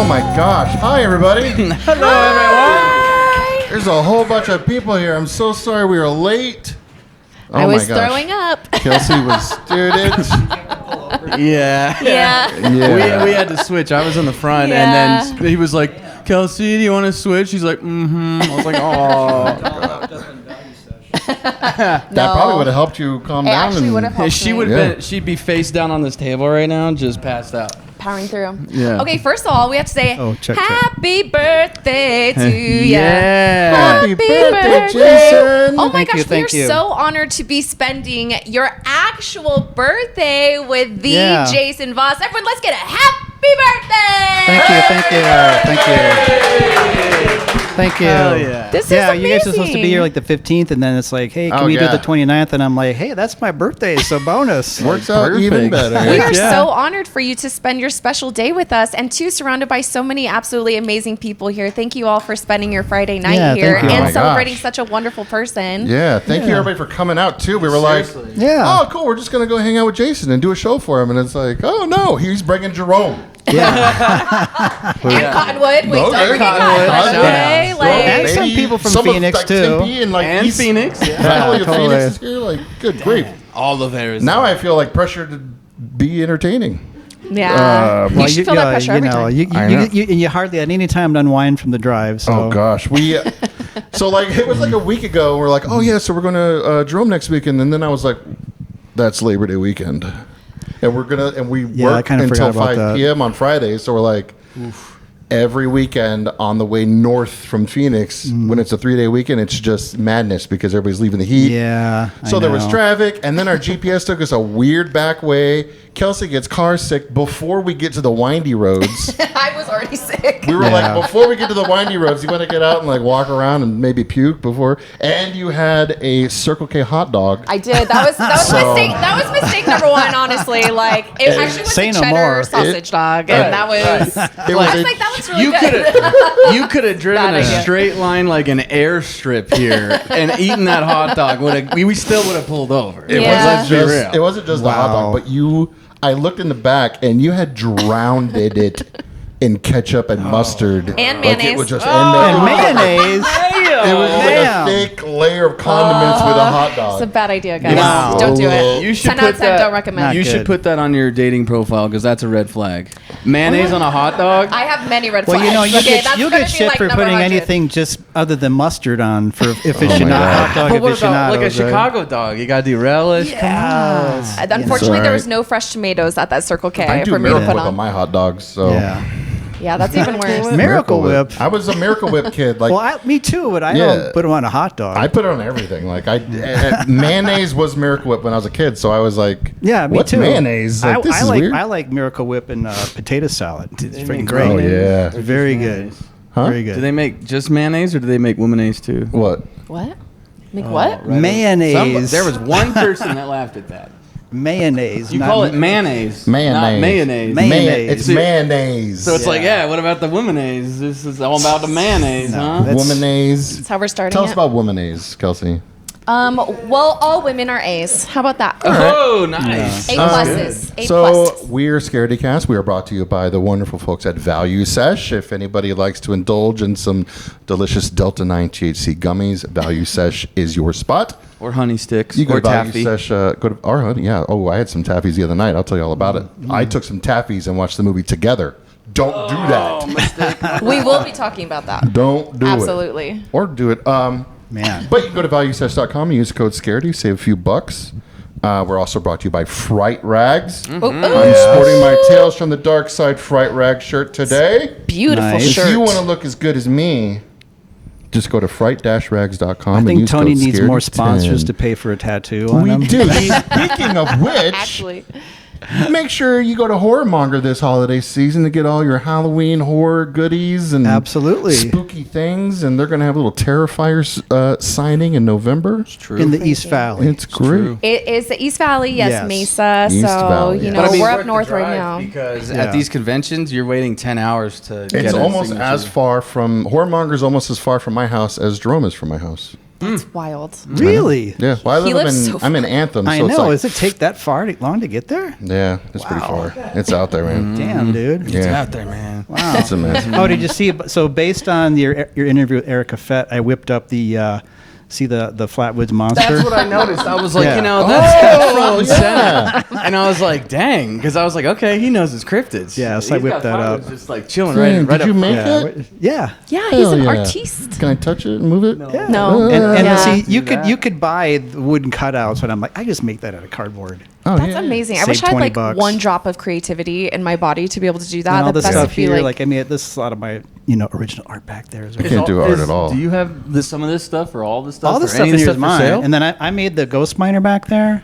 my gosh. Hi, everybody. Hello, everyone. There's a whole bunch of people here. I'm so sorry we were late. I was throwing up. Kelsey was, dude, it's... Yeah. We had to switch. I was in the front, and then he was like, Kelsey, do you want to switch? He's like, mm-hmm. I was like, oh. That probably would have helped you calm down. Actually would have helped She me. would have been. She'd be face down on this table right now, just passed out. Powering through. Yeah. Okay, first of all, we have to say check. happy birthday to you. Yeah. Happy birthday, Jason. Oh my gosh, Thank we are you. so honored to be spending your actual birthday with the Jason Voss. Everyone, let's get a happy birthday! Thank you. Hell yeah. This is amazing. You guys are supposed to be here like the 15th, and then it's like, hey, can we do the 29th? And I'm like, hey, that's my birthday, so bonus. Works out even better. We are so honored for you to spend your special day with us, and too, surrounded by so many absolutely amazing people here. Thank you all for spending your Friday night here thank you. and Oh my celebrating gosh. such a wonderful person. Yeah, thank you everybody for coming out too. We were Seriously. like, oh, cool, we're just going to go hang out with Jason and do a show for him. And it's like, oh, no, he's bringing Jerome. And Cottonwood. Wait, don't forget Cottonwood. Okay? And some people from Phoenix, too. Tempe and And Phoenix. Valley of totally. Phoenix is here. Like, good grief. All of Arizona. Now I feel like pressure to be entertaining. Yeah. You should feel that pressure every time. You hardly had any time to unwind from the drive. So. Oh gosh, so like it was like a week ago. We're like, oh yeah, so we're going to Jerome next weekend, and then I was like, that's Labor Day weekend, and we work until 5 p.m. on Friday. So we're like, every weekend on the way north from Phoenix, when it's a 3-day weekend, it's just madness because everybody's leaving the heat. Yeah. So there was traffic, and then our GPS took us a weird back way. Kelsey gets car sick before we get to the windy roads. I was already sick. We were like, before we get to the windy roads, you want to get out and like walk around and maybe puke before. And you had a Circle K hot dog. I did. That was mistake. That was mistake number one. Honestly, like it actually was a cheddar sausage dog, and that was. I was like, that looks really good. You could have driven a straight line like an airstrip here and eaten that hot dog. We still would have pulled over. It wasn't just the hot dog, but I looked in the back and you had drowned it in ketchup and mustard. And mayonnaise. Like it was just, And mayonnaise. It was like a thick layer of condiments with a hot dog. It's a bad idea, guys. Wow. Don't do it. You should 10 out of 10, don't recommend. You should put that on your dating profile because that's a red flag. Mayonnaise on a hot dog? I have many red flags. Well, you get shit like for putting 100. anything just other than mustard on if it's not hot dog But what about aficionados. like a Chicago dog? You got to do relish? Yeah. Unfortunately, there was no fresh tomatoes at that Circle K I do for me to Miracle put Whip on on. my hot dogs. So. Yeah, that's even worse. Miracle Whip. I was a Miracle Whip kid. Like, Well, me too, but I don't put them on a hot dog. I put it on everything. Like mayonnaise was Miracle Whip when I was a kid, so I was like, Yeah, me what's too. mayonnaise? Like, this is weird. I like Miracle Whip and potato salad. It's freaking great. Oh yeah, It's very good. Huh? Very good. Do they make just mayonnaise or do they make womanase too? What? What? Make what? Mayonnaise. There was one person that laughed at that. Mayonnaise. You call it mayonnaise. Mayonnaise. Not mayonnaise. Mayonnaise. It's mayonnaise. So it's like, what about the womanase? This is all about the mayonnaise, huh? Womanaise. That's how we're starting. Tell us about womanaise, Kelsey. Well, all women are A's. How about that? Oh, nice. A pluses. A So pluses. we're Scaredycast. We are brought to you by the wonderful folks at Value Sesh. If anybody likes to indulge in some delicious Delta 9 THC gummies, Value Sesh is your spot. Or honey sticks. You go or to Value taffy. Sesh. Go to our honey. Yeah. Oh, I had some taffies the other night. I'll tell you all about it. I took some taffies and watched the movie together. Don't do that. We will be talking about that. Don't do it. Absolutely. Or do it. Man. But you can go to valuesesh.com and use the code Scaredy, save a few bucks. We're also brought to you by Fright Rags. I'm sporting my Tales from the Dark Side Fright Rag shirt today. Beautiful Nice. shirt. If you want to look as good as me, just go to fright-rags.com. I and think use Tony code needs more Scaredy10. sponsors to pay for a tattoo on We him. do. Speaking of which, Actually. make sure you go to Horrormonger this holiday season to get all your Halloween horror goodies and Absolutely. spooky things. And they're going to have a little Terrifier signing in November. It's True. In the East Valley. It's great. It is the East Valley, Yes. Mesa. East So, Valley, yeah. know, But I mean, we're worth up the north right drive now. Because Yeah. at these conventions, you're waiting 10 hours to get It's a almost signature. as far from Horrormonger's almost as far from my house as Jerome is from my house. That's wild. Really? Yeah. Well, I'm in Anthem. So I know. Does it take that long to get there? Yeah, it's pretty far. It's out there, man. Damn, dude. It's out there, man. Wow. It's amazing. Oh, did you see? So based on your interview with Erica Fett, I whipped up the Flatwoods Monster. That's what I noticed. I was like, that's front and center. And I was like, dang, because I was like, okay, he knows his cryptids. Yeah, so I whipped that up. Just like chilling right Did up. you make it? Yeah. Yeah, he's an artiste. Can I touch it and move it? Yeah. No. And see, you could buy the wooden cutouts, but I'm like, I just make that out of cardboard. Oh, That's amazing. I wish I had like one drop of creativity in my body to be able to do that. And all this best stuff here, like I mean, this is a lot of my original art back there as well. I can't do art at all. Do you have some of this stuff or all this stuff? All this stuff is mine. And then I made the ghost miner back there.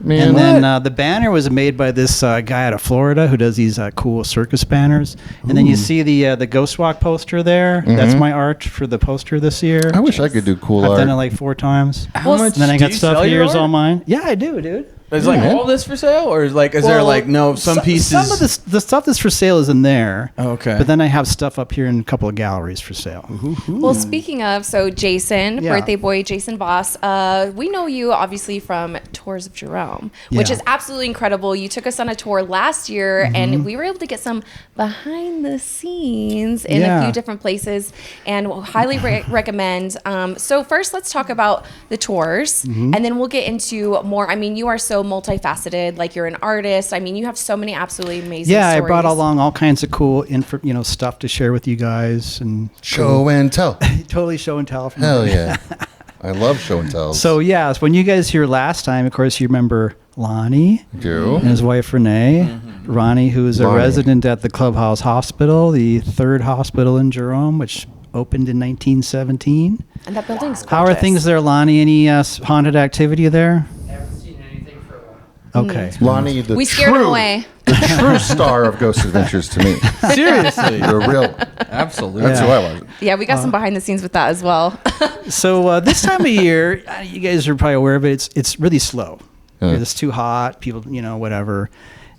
Man, and then the banner was made by this guy out of Florida who does these cool circus banners. And then you see the Ghost Walk poster there. Mm-hmm. That's my art for the poster this year. I wish I could do cool art. I've done it like 4 times. How much? And then I got stuff here is all art? mine. Yeah, I do, dude. Is all this for sale, or is there some pieces? Some of the stuff that's for sale is in there. Oh, okay. But then I have stuff up here in a couple of galleries for sale. Ooh. Well, speaking of, so Jason, birthday boy Jason Voss, we know you obviously from Tours of Jerome, which is absolutely incredible. You took us on a tour last year, and we were able to get some behind the scenes in a few different places, and we'll highly recommend. So first, let's talk about the tours, and then we'll get into more. I mean, you are so multifaceted. Like, you're an artist. I mean, you have so many absolutely amazing stories. I brought along all kinds of cool stuff to share with you guys and show and tell. Totally show and tell. Hell yeah. I love show and tells. So when you guys here last time, of course, you remember Lonnie and his wife Renee. Mm-hmm. Ronnie, who is a resident at the Clubhouse Hospital, the 3rd hospital in Jerome, which opened in 1917. And that building's gorgeous. How are things there, Lonnie? Any haunted activity there? Okay. Lonnie, we scared him away. The true star of Ghost Adventures to me. Seriously. The real. Absolutely. That's who I was. Yeah, we got some behind the scenes with that as well. So this time of year, you guys are probably aware of it, it's really slow. It's too hot, people, whatever.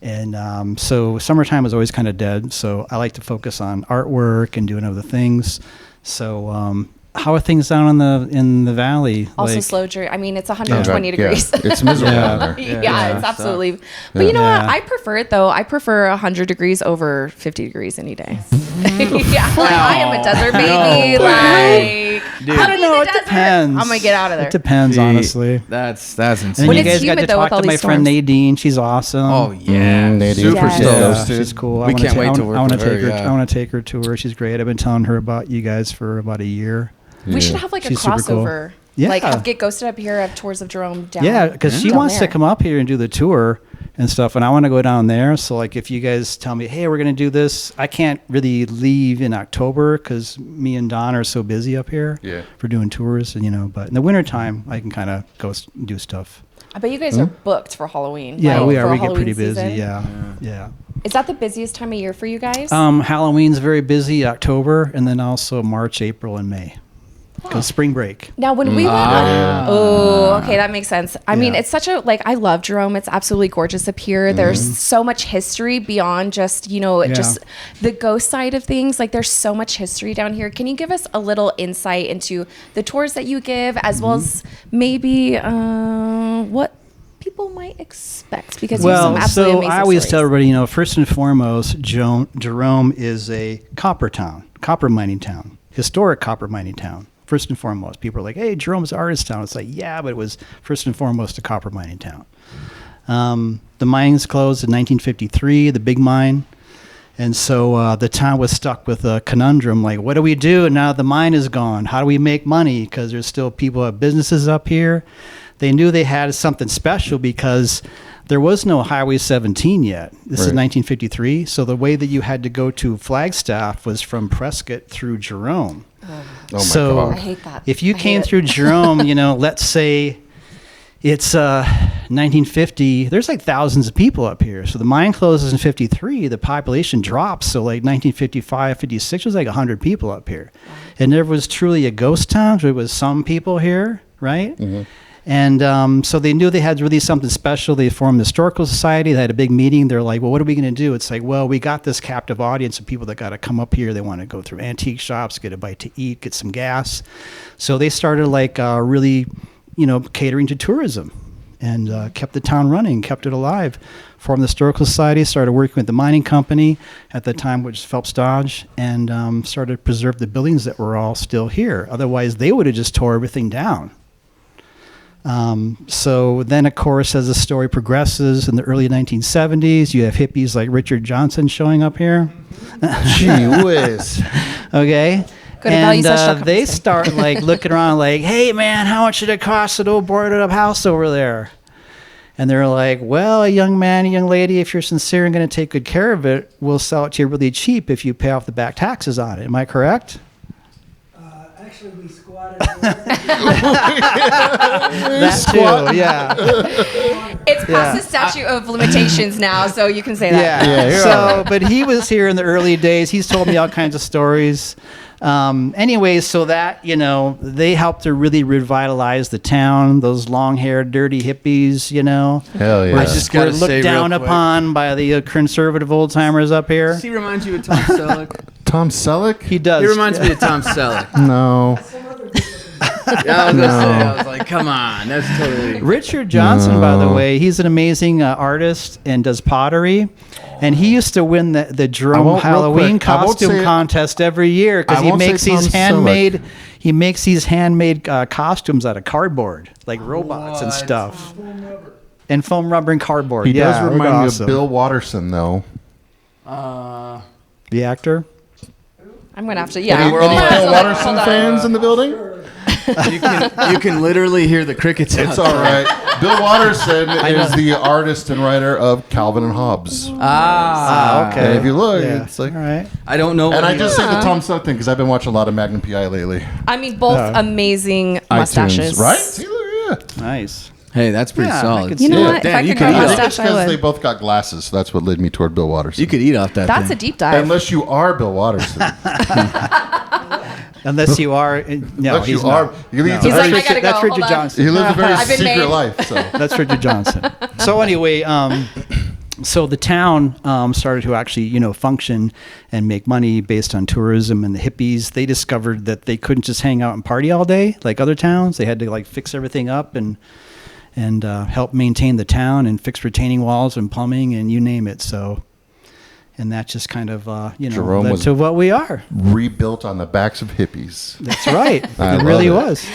And so summertime is always kind of dead. So I like to focus on artwork and doing other things. So how are things down in the valley? Also slow journey. I mean, it's 120 degrees. Yeah. It's miserable down there. Yeah, it's absolutely. But you know what? I prefer it though. I prefer 100 degrees over 50 degrees any day. I am a desert baby. Dude. I don't know. It depends. I'm gonna get out of there. It depends, honestly. That's insane. And you guys got to talk to my friend Nadine. She's awesome. Oh yeah, Nadine. Super stoked. She's cool. We can't wait to work with her. I want to take her to her. She's great. I've been telling her about you guys for about a year. We should have like a crossover. Cool. Yeah. Like get Ghosted up here, have Tours of Jerome down. Yeah, because she wants to come up here and do the tour and stuff, and I want to go down there. So like, if you guys tell me, hey, we're going to do this, I can't really leave in October because me and Don are so busy up here for doing tours, and but in the wintertime, I can kind of go do stuff. I bet you guys are booked for Halloween. Yeah, right? we are. We get Halloween pretty busy. season. Yeah. Is that the busiest time of year for you guys? Halloween's very busy, October, and then also March, April, and May. Because spring break. Now, when we went, okay, that makes sense. I mean, it's such a, I love Jerome. It's absolutely gorgeous up here. There's so much history beyond just, just the ghost side of things. Like, there's so much history down here. Can you give us a little insight into the tours that you give, as well as maybe what people might expect? Because you have some absolutely amazing I always stories. tell everybody, first and foremost, Jerome is a copper mining town, historic copper mining town. First and foremost, people are like, hey, Jerome's an artist town. It's like, yeah, but it was first and foremost a copper mining town. The mines closed in 1953, the big mine. And so the town was stuck with a conundrum, like, what do we do? Now the mine is gone. How do we make money? Because there's still people who have businesses up here. They knew they had something special because there was no Highway 17 yet. This is 1953. So the way that you had to go to Flagstaff was from Prescott through Jerome. Oh my God. I hate that. If you came through Jerome, let's say it's 1950, there's like thousands of people up here. So the mine closes in 53, the population drops. So like 1955, 56, there's like 100 people up here. And there was truly a ghost town. There was some people here, right? Mm-hmm. And so they knew they had really something special. They formed the Historical Society. They had a big meeting. They're like, well, what are we going to do? It's like, well, we got this captive audience of people that got to come up here. They want to go through antique shops, get a bite to eat, get some gas. So they started like really, catering to tourism and kept the town running, kept it alive. Formed the Historical Society, started working with the mining company at the time, which was Phelps Dodge, and started to preserve the buildings that were all still here. Otherwise, they would have just tore everything down. So then, of course, as the story progresses in the early 1970s, you have hippies like Richard Johnson showing up here. Gee whiz. Okay. And they start like looking around like, hey, man, how much did it cost an old boarded up house over there? And they're like, well, a young man, a young lady, if you're sincere and going to take good care of it, we'll sell it to you really cheap if you pay off the back taxes on it. Am I correct? Actually, we squatted. That too, yeah. It's past the statute of limitations now, so you can say that. Yeah. So, but he was here in the early days. He's told me all kinds of stories. Anyways, so that, they helped to really revitalize the town. Those long-haired, dirty hippies, Hell yeah. I just got to looked say down real quick, upon by the conservative old-timers up here. he reminds you of Tom Selleck. Tom Selleck? He does. He reminds me of Tom Selleck. No. Yeah, I was gonna say, I was like, come on, that's totally. Richard Johnson, by the way, he's an amazing artist and does pottery. And he used to win the Jerome Halloween costume contest every year because he makes these handmade. He makes these handmade costumes out of cardboard, like robots and stuff. And foam rubber and cardboard. He does remind me of Bill Watterson, though. The actor. I'm gonna have to. Yeah. Any Bill Watterson fans in the building? You can literally hear the crickets. It's all right. Bill Watterson is the artist and writer of Calvin and Hobbes. Okay. And if you look, it's like, all right. I don't know. And I just say the Tom Selleck thing because I've been watching a lot of Magnum PI lately. I mean, both amazing mustaches. iTunes, right? See, look, yeah. Nice. Hey, that's pretty solid. You know what? Dan, if I you could grow a eat off- mustache, I Because they would. both got glasses, so that's what led me toward Bill Watterson. You could eat off that. That's thing. a deep dive. Unless you are Bill Watterson. Unless you are. No, Unless he's you are. not. He leads He's a like, very, I gotta go. That's Richard Hold on. Johnson. he lives a very I've been secret made. life. So That's Richard Johnson. So anyway, so the town started to actually, function and make money based on tourism. And the hippies, they discovered that they couldn't just hang out and party all day like other towns. They had to fix everything up and help maintain the town and fix retaining walls and plumbing and you name it. So, and that just kind of Jerome led was to what we are. rebuilt on the backs of hippies. That's right. I It love really it. was.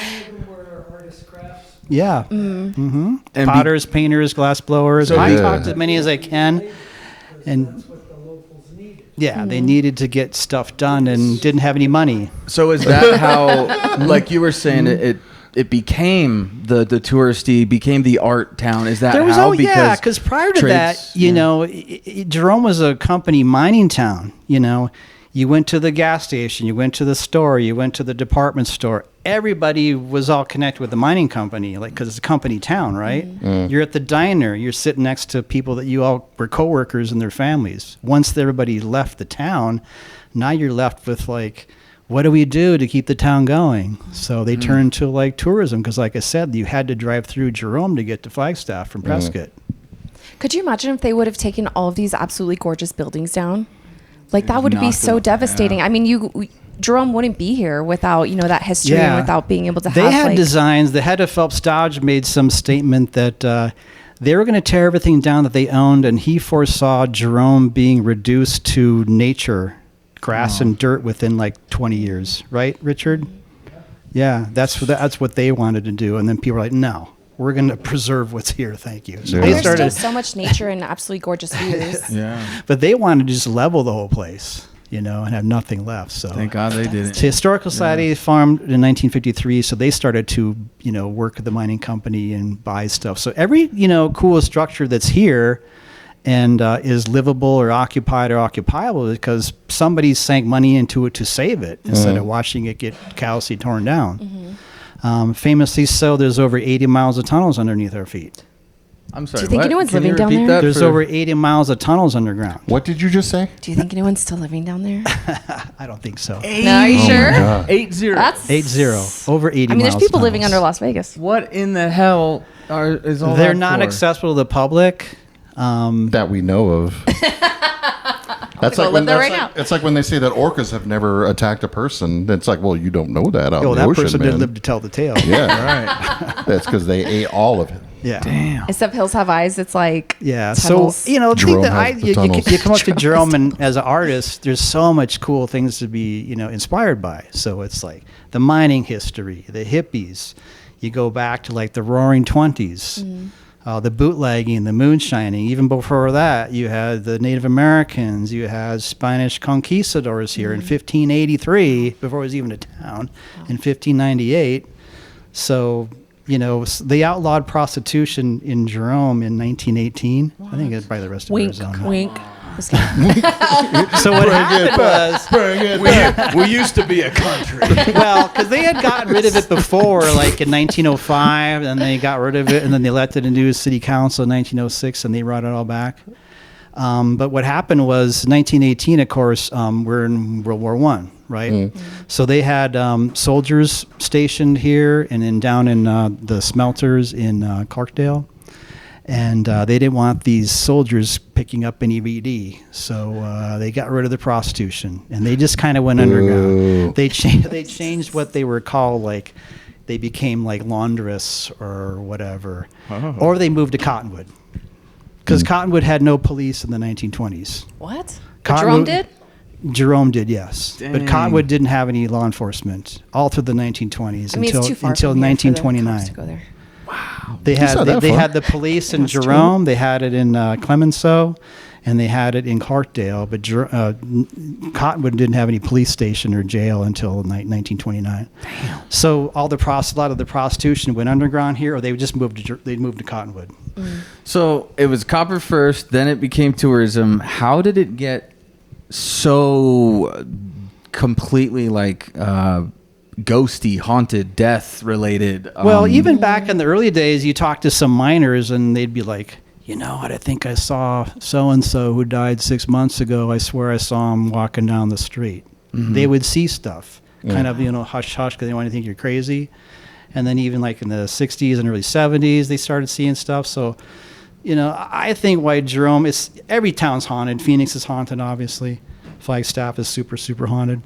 Yeah. Mm-hmm. Potters, painters, glass blowers. So I yeah. talked to as many as I can. And yeah, they needed to get stuff done and didn't have any money. So is that how, like you were saying, it became the touristy, became the art town? Is that There was how? because prior to trades- that, Jerome was a company mining town. You went to the gas station, you went to the store, you went to the department store. Everybody was all connected with the mining company, because it's a company town, right? You're at the diner, you're sitting next to people that you all were coworkers and their families. Once everybody left the town, now you're left with what do we do to keep the town going? So they turned to tourism because, like I said, you had to drive through Jerome to get to Flagstaff from Prescott. Could you imagine if they would have taken all of these absolutely gorgeous buildings down? That would be so devastating. Yeah. I mean, Jerome wouldn't be here without, that history and without being able to have. They had designs. The head of Phelps Dodge made some statement that they were going to tear everything down that they owned, and he foresaw Jerome being reduced to nature, grass and dirt within 20 years. Right, Richard? Yeah, that's what they wanted to do. And then people were like, no. We're going to preserve what's here. Thank you. So there's still so much nature and absolutely gorgeous views. Yeah. But they wanted to just level the whole place, and have nothing left. So Thank God they did it. The Historical Society formed in 1953, so they started to, work with the mining company and buy stuff. So every, cool structure that's here and is livable or occupied or occupiable because somebody sank money into it to save it instead of watching it get callously torn down. Famously so, there's over 80 miles of tunnels underneath our feet. I'm sorry. Do you think what? anyone's Can you living down repeat there? that There's for- over 80 miles of tunnels underground. What did you just say? Do you think anyone's still living down there? I don't think so. No, are you Oh my sure? God. 80. That's 80. Over 80 I mean, there's miles people of living tunnels. under Las Vegas. What in the hell is all They're that not for? accessible to the public. That we know of. That's go like live there that's right like, now. it's like when they say that orcas have never attacked a person. It's like, well, you don't know that out Oh, in the that ocean, person man. didn't live to tell the tale. Yeah, right. That's because they ate all of it. Yeah. Damn. Except hills have eyes. It's like Yeah. tunnels. So, the Jerome thing that has the tunnels. you come up to Jerome and as an artist, there's so much cool things to be, inspired by. So it's like the mining history, the hippies. You go back to like the Roaring 20s. The bootlegging, the moonshining. Even before that, you had the Native Americans. You had Spanish conquistadors here in 1583, before it was even a town, in 1598. So, they outlawed prostitution in Jerome in 1918. I think it's by the rest of Wink, Arizona. wink. Just kidding. So what happened was, We used to be a country. well, because they had gotten rid of it before, like in 1905, and they got rid of it, and then they elected a new city council in 1906, and they brought it all back. But what happened was 1918, of course, we're in World War I, right? So they had soldiers stationed here and then down in the smelters in Clarkdale. And they didn't want these soldiers picking up any VD, so they got rid of the prostitution, and they just kind of went underground. They changed what they were called, like they became like laundress or whatever, or they moved to Cottonwood, because Cottonwood had no police in the 1920s. What? Cottonwood- Jerome did? Jerome did, yes, but Dang. Cottonwood didn't have any law enforcement all through the 1920s I mean, until it's too far until from here for the cops 1929. to go there. They It's had not that they far. had the police in That's true. Jerome. They had it in Clemenceau, and they had it in Clarkdale. But Cottonwood didn't have any police station or jail until 1929. Damn. So a lot of the prostitution went underground here, or they would just moved to Cottonwood. So it was copper first, then it became tourism. How did it get so completely like ghosty, haunted, death related? Well, even back in the early days, you talk to some miners, and they'd be like, I think I saw so-and-so who died 6 months ago. I swear I saw him walking down the street. They would see stuff, kind of, hush-hush, because they want to think you're crazy. And then even like in the 60s and early 70s, they started seeing stuff. So, I think why Jerome, every town's haunted. Phoenix is haunted, obviously. Flagstaff is super, super haunted.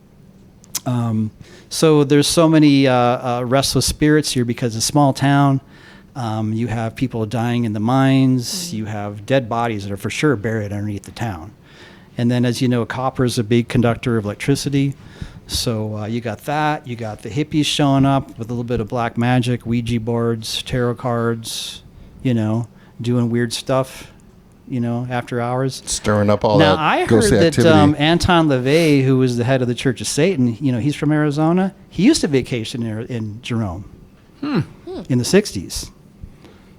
So there's so many restless spirits here because it's a small town. You have people dying in the mines. You have dead bodies that are for sure buried underneath the town. And then, as you know, copper is a big conductor of electricity. So you got that. You got the hippies showing up with a little bit of black magic, Ouija boards, tarot cards, doing weird stuff, after hours. Stirring up all Now, that I heard ghostly that activity. Anton LaVey, who was the head of the Church of Satan, he's from Arizona. He used to vacation there in Jerome in the 60s.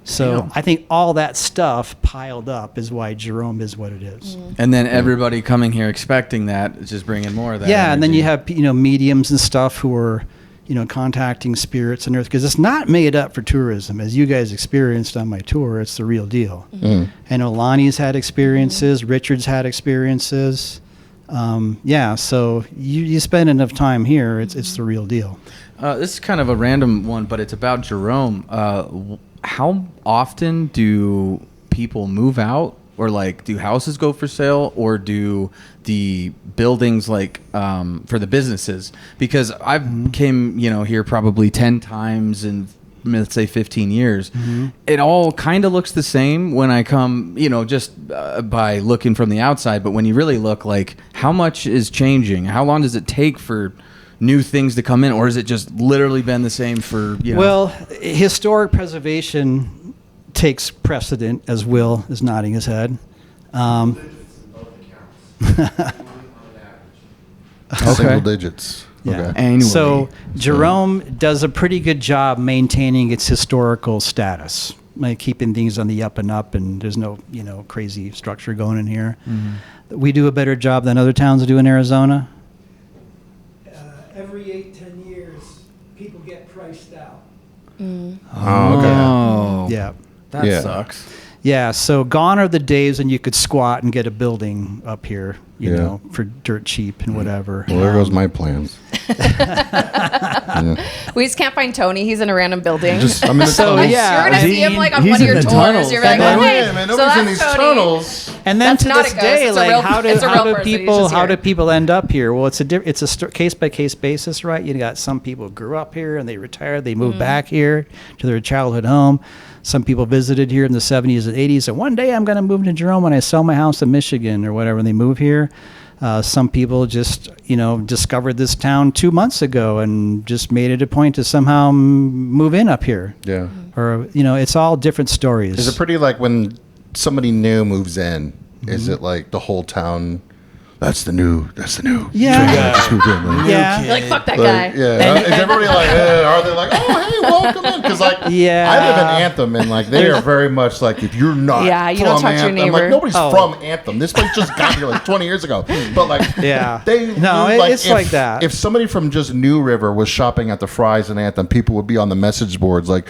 So Damn. I think all that stuff piled up is why Jerome is what it is. And then everybody coming here expecting that is just bringing more of that. Yeah, and then energy. you have mediums and stuff who are contacting spirits and earth, because it's not made up for tourism, as you guys experienced on my tour. It's the real deal. I know Lonnie's had experiences, Richard's had experiences. So you spend enough time here, it's the real deal. This is kind of a random one, but it's about Jerome. How often do people move out, or like do houses go for sale, or do the buildings like for the businesses? Because I've came here probably 10 times in, let's say, 15 years. It all kind of looks the same when I come, just by looking from the outside. But when you really look, like, how much is changing? How long does it take for new things to come in, or has it just literally been the same for Well, historic preservation takes precedent, as Will is nodding his head. Single digits. Yeah. Okay. Annually. So Jerome does a pretty good job maintaining its historical status, like keeping things on the up and up, and there's no crazy structure going in here. We do a better job than other towns do in Arizona. Every 8-10 years, people get priced out. Oh, okay. Oh, Yeah. that Yeah. sucks. Yeah, so gone are the days when you could squat and get a building up here, you know, for dirt cheap and whatever. Well, there goes my plans. We just can't find Tony. He's in a random building. I'm in the tunnels. You're going to see him like on one of your tours. Tunnels. You're like, oh, wait, man, so nobody's in that's these Tony. tunnels. And then That's to not this a ghost. day, It's a like real- how it's a real person. He's just do here. people end up here? Well, it's a case by case basis, right? You got some people grew up here and they retired, they moved back here to their childhood home. Some people visited here in the 70s and 80s, and one day I'm going to move to Jerome when I sell my house in Michigan or whatever, and they move here. Some people just, discovered this town 2 months ago and just made it a point to somehow move in up here. Yeah. Or, it's all different stories. Is it pretty like when somebody new moves in? Is it like the whole town? That's the new. Yeah. Just moved in, like, Yeah. You're like, fuck that guy. Yeah. Is everybody like, are they like, oh, hey, welcome in? Because like, Yeah. I live in Anthem, and like they are very much like, if you're not, Yeah, you don't from talk to your Anthem, neighbor. like nobody's Oh. from Anthem. This place just got here like 20 years ago. But like, Yeah. they No, like, it's like that. If somebody from just New River was shopping at the Fry's in Anthem, people would be on the message boards like,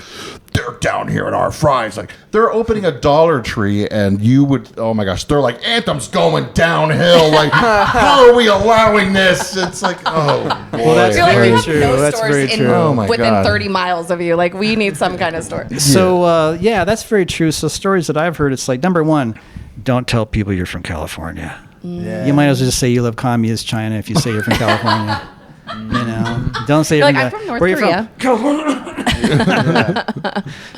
they're down here at our Fry's. Like they're opening a Dollar Tree, and you would, oh my gosh, they're like, Anthem's going downhill. Like, how are we allowing this? It's like, oh boy. Well, that's You're like, very we have true. no That's stores very in true. Oh my within God. 30 miles of you. Like, we need some kind of store. So, that's very true. So stories that I've heard, it's like, number one, don't tell people you're from California. Yeah. You might as well just say you love communist China if you say you're from California. Don't say You're you're like, I'm from North where you Korea.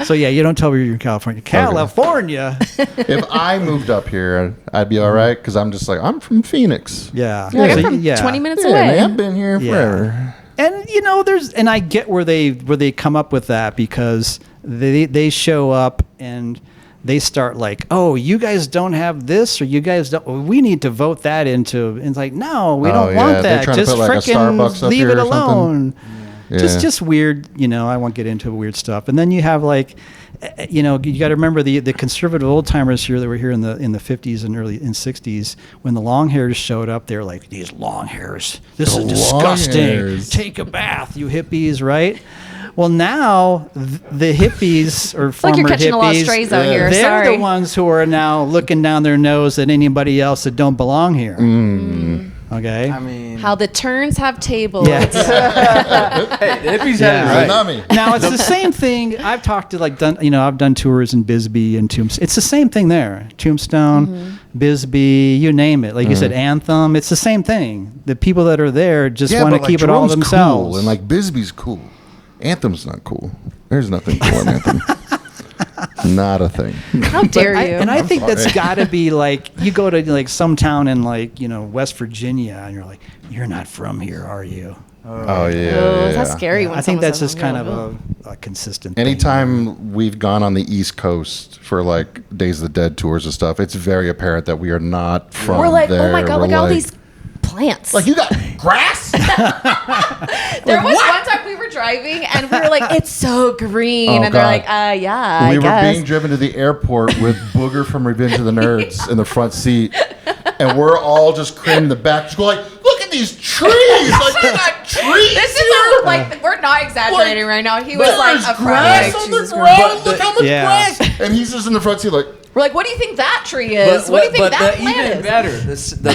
So yeah, you don't tell me you're in California. California. If I moved up here, I'd be all right because I'm just like, I'm from Phoenix. Yeah. You're like, So, I'm from yeah. 20 minutes Yeah, away. man, I've been here Yeah. forever. And I get where they come up with that because they show up and they start like, oh, you guys don't have this, or you guys don't. We need to vote that into. And it's like, no, we don't want They're that. trying Just to put like a Starbucks frickin' up leave here it or something. alone. Yeah. Just weird. I won't get into weird stuff. And then you have like, you got to remember the conservative old timers here that were here in the 50s and early in 60s when the long hairs showed up. They're like, these long hairs. This is long disgusting. hairs. Take a bath, you hippies, right? Well, now the hippies or It's like former you're catching a lot of hippies, strays out here. they're Sorry. the ones who are now looking down their nose at anybody else that don't belong here. Okay. I mean, How the turns have tables. Yeah. hey, hippies Yeah. had it right. Tsunami. Now it's the same thing. I've talked to I've done tours in Bisbee and Tombstone. It's the same thing there. Tombstone, Bisbee, you name it. Like you said, Anthem. It's the same thing. The people that are there just want to but, keep it all Jerome's themselves. Cool, and like Bisbee's cool. Anthem's not cool. There's nothing cool in Anthem. Not a thing. How dare you? I think sorry. that's got to be like you go to like some town in like West Virginia and you're like, you're not from here, are you? Oh yeah. Oh, yeah. that's scary. When I think someone that's says, just kind "Oh, of oh." a consistent thing. Anytime we've gone on the East Coast for like Days of the Dead tours and stuff, it's very apparent that we are not from We're like, there. oh my God, We're look at all like- these plants. Like you got grass? There was one time we were driving and we were like, it's so green. Oh, and they're God. like, yeah, we I were guess. being driven to the airport with Booger from Revenge of the Nerds in the front seat, and we're all just crammed in the back, just going like, "Look at these trees! Like they got trees This is here. like, we're not exaggerating right now. He was There's like a grass like, on the Jesus ground. Christ. Look how much Yeah. grass!" And he's just in the front seat, like, We're like, what do you think that tree is? What do you think that plant even is? better,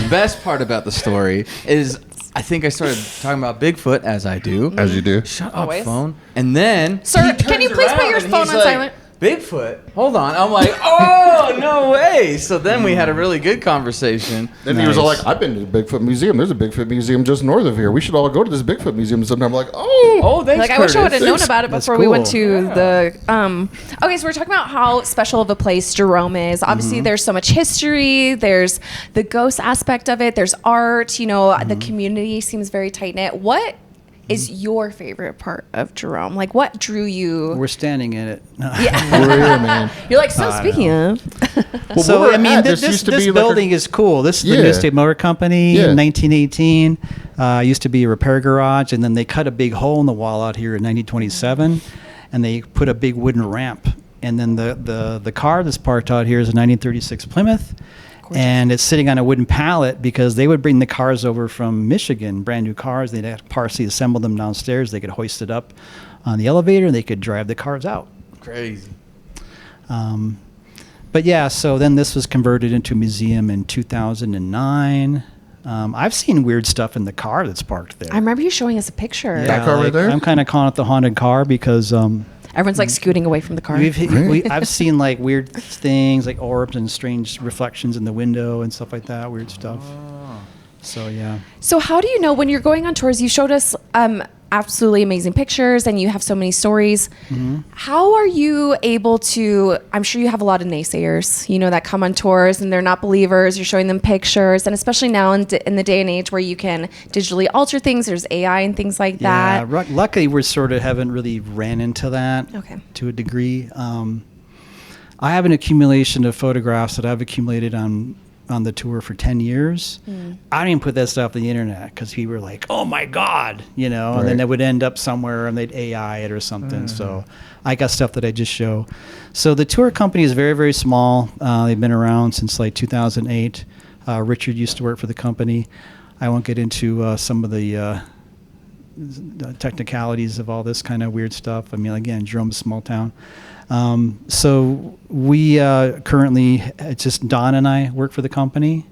the best part about the story is, I think I started talking about Bigfoot as I do. as you do. Shut up, Always. phone. And then, Sir, he can you turns please put around your and phone he's on like, silent? Bigfoot. Hold on. I'm like, oh no way. So then we had a really good conversation. Then he was all like, "I've been to the Bigfoot Museum. There's a Bigfoot museum just north of here. We should all go to this Bigfoot museum." And I'm like, "Oh, Oh, thanks, Like, I wish I would have Curtis. known about it That's before we went cool. to the. Okay, so we're talking about how special of a place Jerome is. Obviously, there's so much history. There's the ghost aspect of it. There's art. The community seems very tight knit. What is your favorite part of Jerome? Like, what drew you? We're standing in it. we're here, man." You're like, so speaking of. Well, So where we're I mean, at, this used to this be like a- building is cool. This is the Yeah. Midstate Motor Company Yeah. in 1918. Used to be a repair garage, and then they cut a big hole in the wall out here in 1927, and they put a big wooden ramp. And then the car that's parked out here is a 1936 Plymouth. And it's sitting on a wooden pallet because they would bring the cars over from Michigan, brand new cars. They'd have to partially assemble them downstairs. They could hoist it up on the elevator, and they could drive the cars out. Crazy. But yeah, so then this was converted into a museum in 2009. I've seen weird stuff in the car that's parked there. I remember you showing us a picture. Yeah, that car right there? I'm kind of calling it the haunted car because Everyone's like scooting away from the car. I've seen like weird things, like orbs and strange reflections in the window and stuff like that, weird stuff. So yeah. So how do you know when you're going on tours? You showed us absolutely amazing pictures and you have so many stories. Mm-hmm. How are you able to, I'm sure you have a lot of naysayers, that come on tours and they're not believers. You're showing them pictures, and especially now in the day and age where you can digitally alter things, there's AI and things like that. Yeah, luckily we haven't really ran into that to a degree. I have an accumulation of photographs that I've accumulated on the tour for 10 years. I don't even put that stuff on the internet because people were like, oh my God, and then it would end up somewhere and they'd AI it or something. So I got stuff that I just show. So the tour company is very, very small. They've been around since like 2008. Richard used to work for the company. I won't get into some of the technicalities of all this kind of weird stuff. I mean, again, Jerome's a small town. So we currently, it's just Don and I work for the company.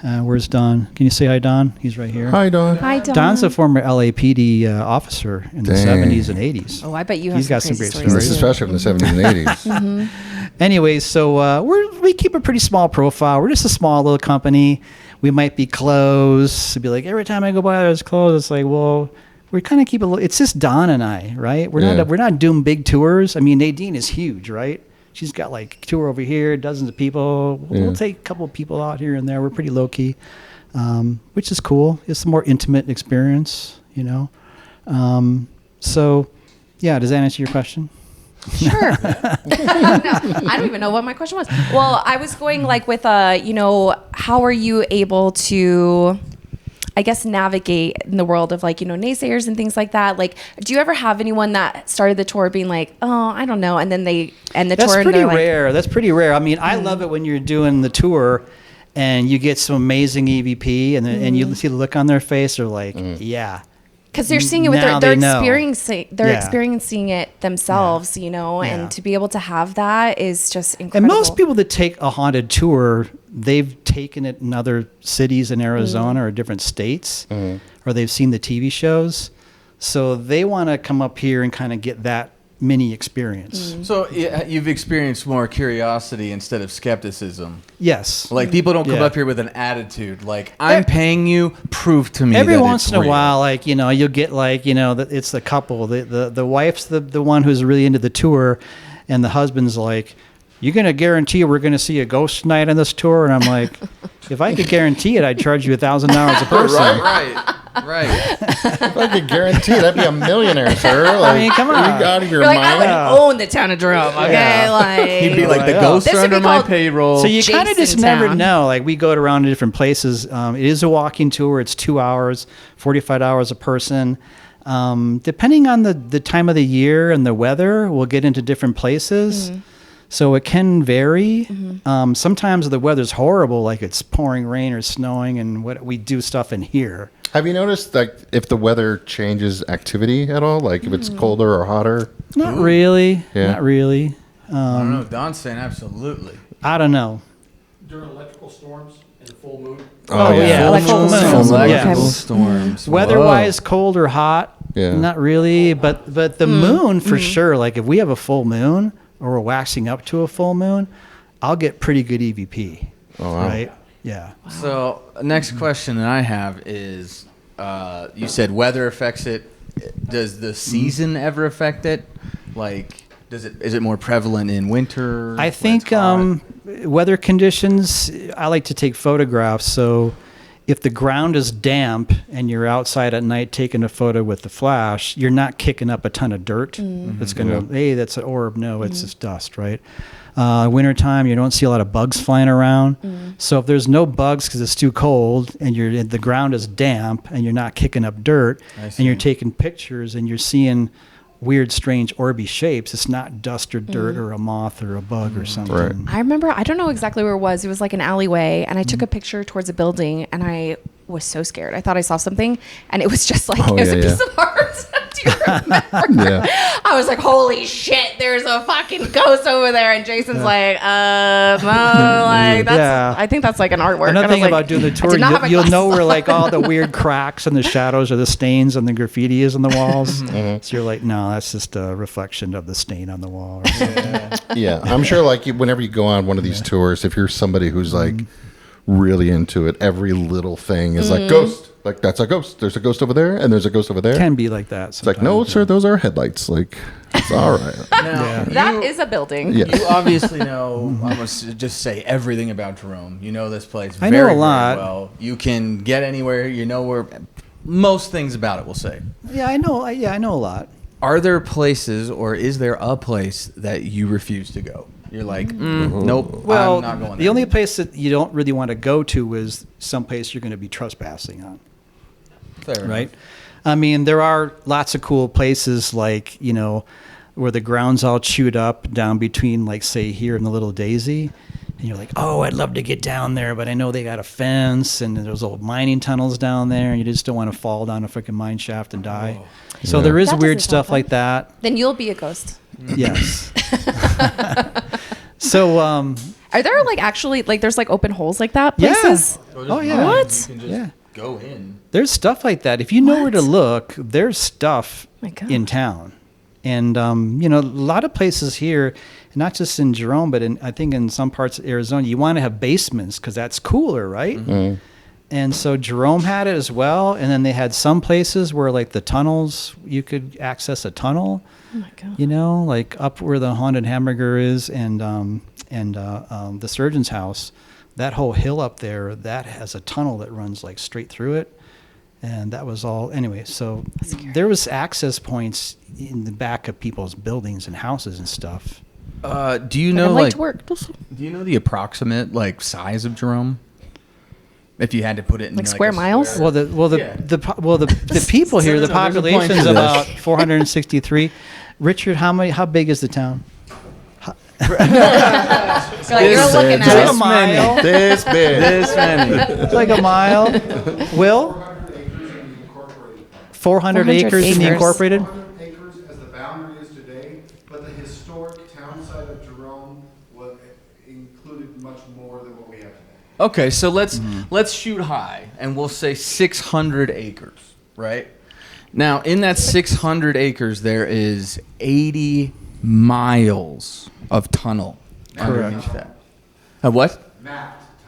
Where's Don? Can you say hi, Don? He's right here. Hi, Don. Hi, Don. Don's a former LAPD officer in the 70s and 80s. Oh, I bet you have some great stories. This is especially from the 70s and 80s. Mm-hmm. Anyways, so we keep a pretty small profile. We're just a small little company. We might be closed. It'd be like, every time I go by there's closed. It's like, well, we kind of keep it's just Don and I, right? We're not doing big tours. I mean, Nadine is huge, right? She's got like tour over here, dozens of people. We'll take a couple of people out here and there. We're pretty low key, which is cool. It's a more intimate experience, So, yeah, does that answer your question? Sure. No, I don't even know what my question was. Well, I was going like with, how are you able to, I guess, navigate in the world of naysayers and things like that? Like, do you ever have anyone that started the tour being like, oh, I don't know, and then they end the tour? That's pretty rare. That's pretty rare. I mean, I love it when you're doing the tour and you get some amazing EVP and you see the look on their face. They're like, yeah. Because they're seeing it with they're experiencing it themselves, and to be able to have that is just incredible. And most people that take a haunted tour, they've taken it in other cities in Arizona or different states, or they've seen the TV shows. So they want to come up here and kind of get that mini experience. So you've experienced more curiosity instead of skepticism. Yes. Like people don't come up here with an attitude like, I'm paying you, prove to me every that once it's in a real. while, like, you'll get like, it's the couple, the wife's the one who's really into the tour, and the husband's like, you're going to guarantee we're going to see a ghost tonight on this tour? And I'm like, if I could guarantee it, I'd charge you $1,000 a person. Right. If I could guarantee it, I'd be a millionaire, sir. Like, I mean, come on. Are you out of your You're mind? I would own the town of Jerome, okay? He'd be like, the ghosts are under my payroll. So you kind of just Jason never Town. know. Like, we go around to different places. It is a walking tour. It's 2 hours, 45 hours a person. Depending on the time of the year and the weather, we'll get into different places. So it can vary. Sometimes the weather's horrible, like it's pouring rain or snowing, and we do stuff in here. Have you noticed like if the weather changes activity at all? Like if it's colder or hotter? Not really. Yeah. Not really. I don't know. Don's saying absolutely. I don't know. During electrical storms and the full moon. Oh, yeah. Like full moon. Electrical Okay. storms. Weather-wise, cold or hot? Yeah. Not really. But the moon for sure. Like if we have a full moon or we're waxing up to a full moon, I'll get pretty good EVP. Oh, wow. Right? Yeah. So next question that I have is, you said weather affects it. Does the season ever affect it? Like, is it more prevalent in winter? I think weather conditions, I like to take photographs. So if the ground is damp and you're outside at night taking a photo with the flash, you're not kicking up a ton of dirt. It's going to, hey, that's an orb. No, it's just dust, right? Wintertime, you don't see a lot of bugs flying around. So if there's no bugs because it's too cold and the ground is damp and you're not kicking up dirt and you're taking pictures and you're seeing weird, strange, orby shapes, it's not dust or dirt or a moth or a bug or something. Right. I remember, I don't know exactly where it was. It was like an alleyway, and I took a picture towards a building, and I was so scared. I thought I saw something, and it was just like it was a piece of art. Do you remember? I was like, holy shit, there's a fucking ghost over there. And Jason's like, no, like that's I think that's like an artwork. Another thing about doing the tour, you'll know where like all the weird cracks and the shadows or the stains and the graffiti is on the walls. So you're like, no, that's just a reflection of the stain on the wall. Or yeah, I'm sure like whenever you go on one of these tours, if you're somebody who's like really into it, every little thing is like ghost. Like, that's a ghost. There's a ghost over there, and there's a ghost over there. It can be like that. It's like, no, sir, those are headlights. Like, it's all right. Now, that is a building. Yeah. You obviously know, I must just say everything about Jerome. You know this place I know a lot. very well. You can get anywhere. You know where most things about it, we'll say. Yeah, I know. I know a lot. Are there places, or is there a place that you refuse to go? You're like, nope, Well, I'm not going there. the only place that you don't really want to go to is someplace you're going to be trespassing on. Fair right? enough. I mean, there are lots of cool places like, you know, where the ground's all chewed up down between, like, say, here and the Little Daisy. And you're like, oh, I'd love to get down there, but I know they got a fence and there's old mining tunnels down there, and you just don't want to fall down a freaking mine shaft and die. So there is That weird doesn't stuff happen. like that. Then you'll be a ghost. Yes. So, Are there like actually like there's like open holes like that places? Oh, yeah. What? You can just go in. There's stuff like that. If you know where to look, there's stuff My God. in town. And, you know, a lot of places here, not just in Jerome, but I think in some parts of Arizona, you want to have basements because that's cooler, right? And so Jerome had it as well. And then they had some places where, like, the tunnels, you could access a tunnel. Oh my God. You know, like up where the Haunted Hamburger is and the Surgeon's House, that whole hill up there, that has a tunnel that runs like straight through it. And that was all, anyway, so there was access points in the back of people's buildings and houses and stuff. Do you know, like like, to work. do you know the approximate, like, size of Jerome? If you had to put it in Like square miles? Well, the people here, the No, there's a point population to is this. about 463. Richard, how big is the town? You're looking at Like a us. mile. This big. This many. It's like a mile. Will? 400 acres in the acres. incorporated? 400 acres as the boundary is today, but the historic town site of Jerome included much more than what we have today. Okay, so let's shoot high, and we'll say 600 acres, right? Now, in that 600 acres, there is 80 miles of tunnel. Underneath that. What?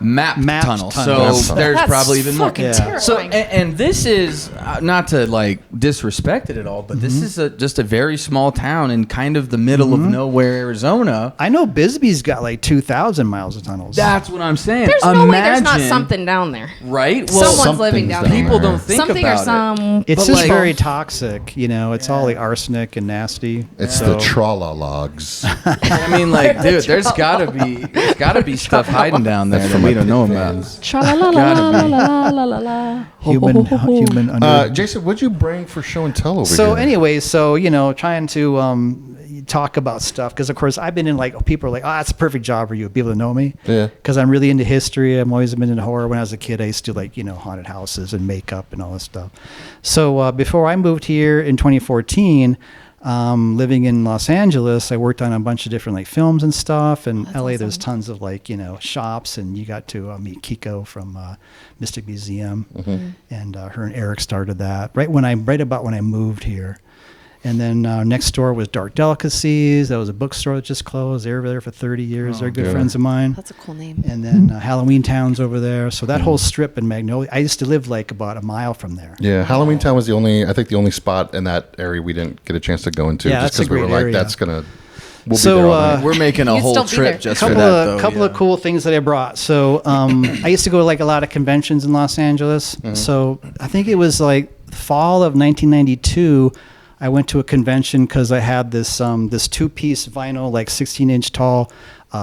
Mapped tunnel. tunnel. So there's That's probably even more. fucking Yeah. So, terrifying. and this is not to like disrespect it at all, but this is just a very small town in kind of the middle of nowhere, Arizona. I know Bisbee's got like 2,000 miles of tunnels. That's what I'm saying. There's no way there's not Imagine- something down there. right? Someone's living down there. People don't think Something or about it. some. It's But just like- very toxic, you know. It's all like arsenic and nasty. It's the Trala logs. I mean, like, dude, there's gotta be stuff hiding down there that we don't know about. Human under. Jason, what'd you bring for show and tell over here? So anyway, so, you know, trying to talk about stuff because, of course, I've been in like people are like, oh, that's a perfect job for you. People that know me, Yeah. Because I'm really into history. I've always been into horror. When I was a kid, I used to like, you know, haunted houses and makeup and all this stuff. So before I moved here in 2014. Living in Los Angeles, I worked on a bunch of different like films and stuff. And LA, there's tons of like, you know, shops, and you got to meet Kiko from Mystic Museum, and her and Eric started that right about when I moved here. And then next door was Dark Delicacies. That was a bookstore that just closed. They were there for 30 years. They're good friends of mine. That's a cool name. And then Halloween Town's over there. So that whole strip in Magnolia, I used to live like about a mile from there. Yeah, Halloween Town was the only spot in that area we didn't get a chance to go into. Yeah, just that's a because we were great like, area. that's gonna. We'll So, be there all night. We're making a You'd whole still be there. trip just for couple that, though. of cool things that I brought. So I used to go to like a lot of conventions in Los Angeles. So I think it was like fall of 1992. I went to a convention because I had this this 2-piece vinyl, like 16-inch tall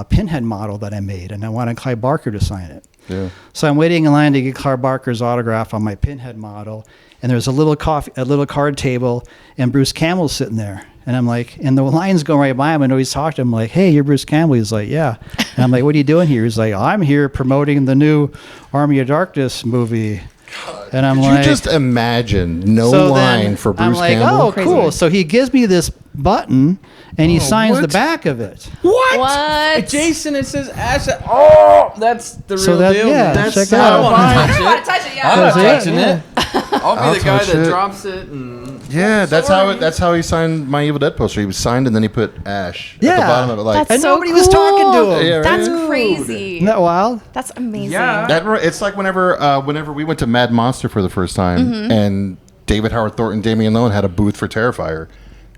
pinhead model that I made, and I wanted Clive Barker to sign it. Yeah. So I'm waiting in line to get Clive Barker's autograph on my pinhead model, and there's a little card table, and Bruce Campbell's sitting there. And I'm like, and the line's going right by him, and always talk to him like, hey, you're Bruce Campbell. He's like, yeah. And I'm like, what are you doing here? He's like, I'm here promoting the new Army of Darkness movie. God. And I'm Could like, you just imagine line for Bruce I'm like, Campbell? oh, cool. So he gives me this button, and he signs the what? back of it. What? Jason, it says Ash. Oh, that's the real deal. Yeah, That's check I that don't out. want I to don't want to touch it. Yeah. I'm not That's it, touching it. I'll be the guy touch that it. drops it. And Yeah, that's how he signed my Evil Dead poster. He was signed, and then he put Ash at the bottom of it. Like, That's And so nobody was talking to him. Yeah, right? That's Dude. crazy. Isn't that wild? That's amazing. Yeah. it's like whenever we went to Mad Monster for the first time, and David Howard Thornton, Damian Lone had a booth for Terrifier,